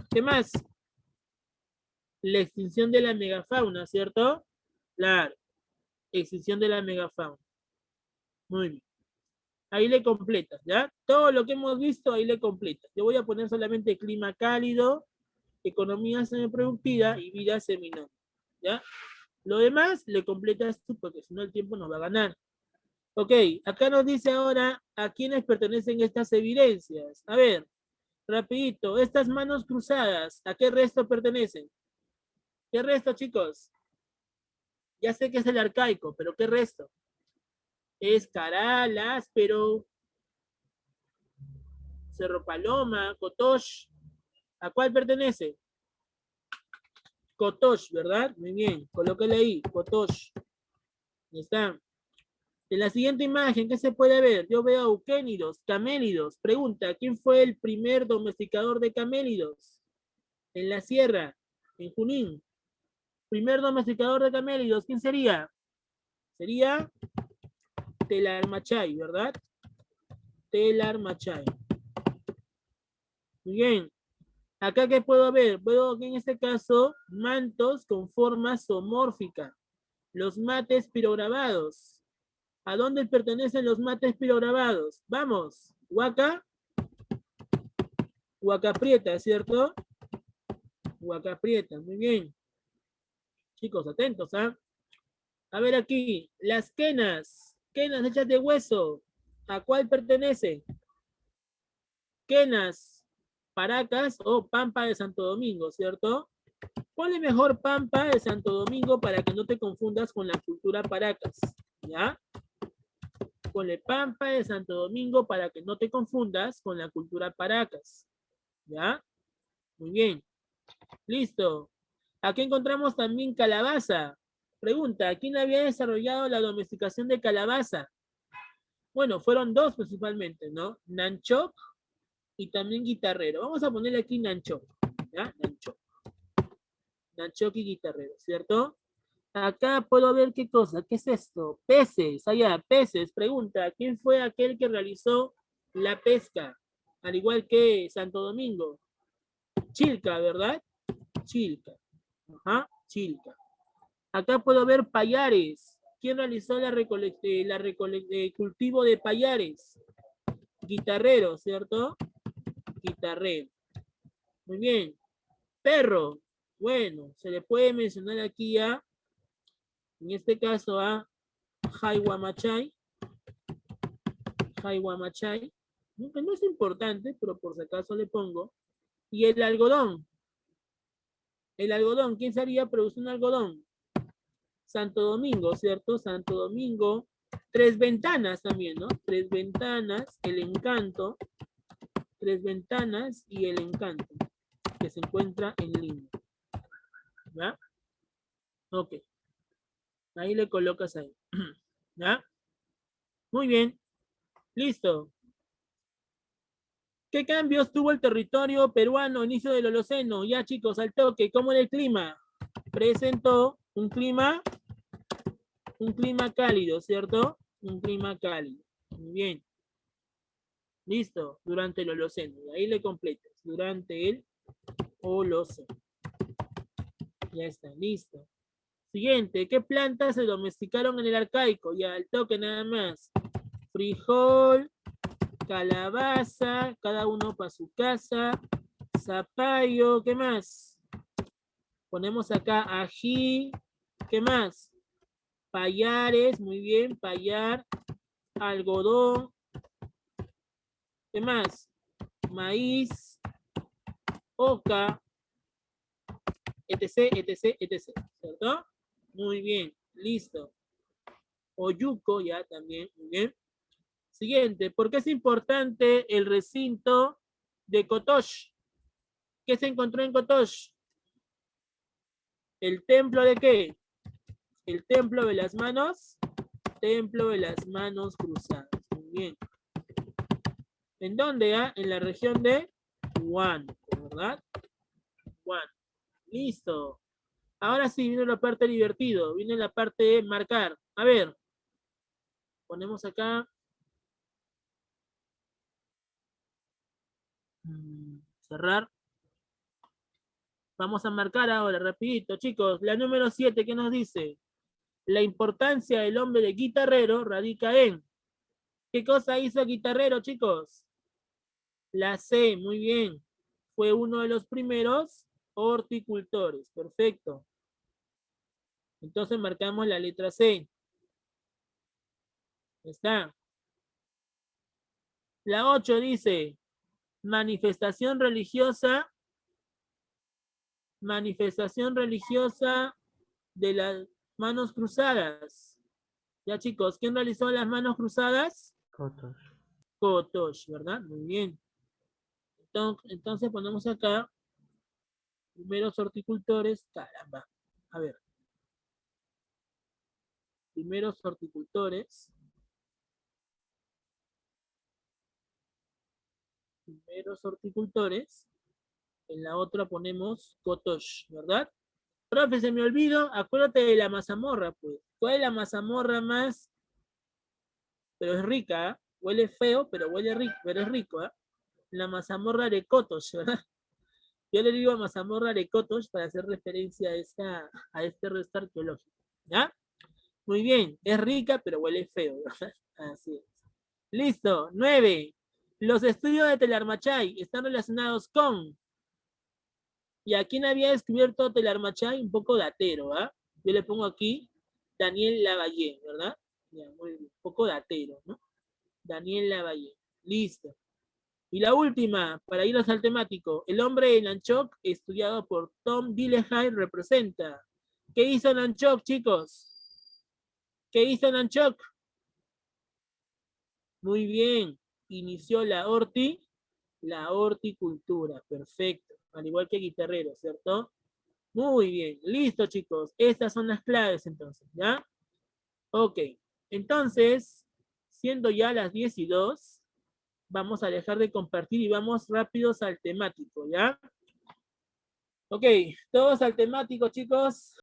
¿Qué más? La extinción de la megafauna, ¿cierto? Claro, extinción de la megafauna. Muy bien. Ahí le completas, ¿ya? Todo lo que hemos visto, ahí le completas. Yo voy a poner solamente clima cálido, economía semiproductiva y vida seminómada, ¿ya? Lo demás le completas tú porque si no el tiempo nos va a ganar. Ok, acá nos dice ahora a quiénes pertenecen estas evidencias. A ver, rapidito, estas manos cruzadas, ¿a qué resto pertenecen? ¿Qué resto, chicos? Ya sé que es el arcaico, pero ¿qué resto? Es Caral, Áspero, Cerro Paloma, Cotosh. ¿A cuál pertenece? Kotosh, ¿verdad? Muy bien, colóquele ahí, Kotosh. Ahí está. En la siguiente imagen, ¿qué se puede ver? Yo veo euquénidos, camélidos. Pregunta, ¿quién fue el primer domesticador de camélidos? En la sierra, en Junín. Primer domesticador de camélidos, ¿quién sería? Sería Telarmachay, ¿verdad? Telarmachay. Muy bien. Acá, ¿qué puedo ver? Puedo, en este caso, mantos con forma zoomórfica. Los mates pirograbados. ¿A dónde pertenecen los mates pirograbados? Vamos, Huaca Prieta, ¿cierto? Huaca Prieta, muy bien. Chicos, atentos, ¿ah? A ver aquí, las quenas hechas de hueso, ¿a cuál pertenece? Quenas, Paracas o Pampa de Santo Domingo, ¿cierto? Ponle mejor Pampa de Santo Domingo para que no te confundas con la cultura Paracas, ¿ya? Ponle Pampa de Santo Domingo para que no te confundas con la cultura Paracas, ¿ya? Muy bien, listo. Aquí encontramos también calabaza. Pregunta, ¿quién había desarrollado la domesticación de calabaza? Bueno, fueron dos principalmente, ¿no? Nanchoc y también Guitarrero. Vamos a ponerle aquí Nanchoc, ¿ya? Nanchoc y Guitarrero, ¿cierto? Acá puedo ver qué cosa, ¿qué es esto? Peces, allá, peces. Pregunta, ¿quién fue aquel que realizó la pesca? Al igual que Santo Domingo. Chilca, ¿verdad? Chilca. Ajá, Chilca. Acá puedo ver payares. ¿Quién realizó la cultivo de payares? Guitarrero, ¿cierto? Guitarrero. Muy bien. Perro. Bueno, se le puede mencionar aquí a, en este caso a Jaihuamachay. Jaihuamachay. Que no es importante, pero por si acaso le pongo. Y el algodón. El algodón, ¿quién sería produciendo algodón? Santo Domingo, ¿cierto? Santo Domingo. Tres Ventanas también, ¿no? Tres Ventanas, El Encanto. Tres Ventanas y El Encanto, que se encuentra en Lima. ¿Ya? Ok. Ahí le colocas ahí. ¿Ya? Muy bien. Listo. ¿Qué cambios tuvo el territorio peruano a inicio del Holoceno? Ya, chicos, al toque. ¿Cómo era el clima? Presentó un clima cálido, ¿cierto? Un clima cálido. Muy bien. Listo. Durante el Holoceno. Y ahí le completas. Durante el Holoceno. Ya está. Listo. Siguiente. ¿Qué plantas se domesticaron en el arcaico? Ya, al toque nada más. Frijol, calabaza, cada uno para su casa. Zapallo, ¿qué más? Ponemos acá ají, ¿qué más? Payares, muy bien, payar, algodón, ¿qué más? Maíz, oca, etc, etc, etc, ¿cierto? Muy bien, listo. Oyuco, ya también, muy bien. Siguiente, ¿por qué es importante el recinto de Cotox? ¿Qué se encontró en Cotox? ¿El templo de qué? El templo de las manos cruzadas. Muy bien. ¿En dónde? Ah? En la región de Huánuco, ¿verdad? Huánuco. Listo. Ahora sí, viene la parte divertido. Viene la parte de marcar. A ver. Ponemos acá. Cerrar. Vamos a marcar ahora, rapidito, chicos. La número 7, ¿qué nos dice? La importancia del hombre de guitarrero radica en... ¿Qué cosa hizo Guitarrero, chicos? La C, muy bien. Fue uno de los primeros horticultores. Perfecto. Entonces marcamos la letra C. Está. La 8 dice, manifestación religiosa de las manos cruzadas. Ya, chicos, ¿quién realizó las manos cruzadas? Cotos. Cotox, ¿verdad? Muy bien. Entonces ponemos acá primeros horticultores. Caramba. A ver. Primeros horticultores. En la otra ponemos Cotox, ¿verdad? Profe, se me olvidó, acuérdate de la mazamorra, pues. ¿Cuál es la mazamorra más? Pero es rica, ¿eh? Huele feo, pero huele rico, pero es rico, ¿eh? La mazamorra de Cotox, ¿verdad? Yo le digo mazamorra de Kotosh para hacer referencia a este resto arqueológico. ¿Ya? Muy bien, es rica, pero huele feo, ¿verdad? Así es. Listo. 9. Los estudios de Telarmachay están relacionados con. ¿Y a quién había descubierto Telarmachay? Un poco datero, ¿ah? Yo le pongo aquí Daniel Lavalle, ¿verdad? Ya, muy bien. Un poco datero, ¿no? Daniel Lavalle. Listo. Y la última, para irnos al temático, el hombre de Nanchok, estudiado por Tom Dillehay, representa. ¿Qué hizo Nanchok, chicos? ¿Qué hizo Nanchok? Muy bien. Inició la horticultura. Perfecto. Al igual que Guitarrero, ¿cierto? Muy bien. Listo, chicos. Estas son las claves entonces, ¿ya? Ok. Entonces, siendo ya las 10:02, vamos a dejar de compartir y vamos rápidos al temático, ¿ya? Ok, todos al temático, chicos.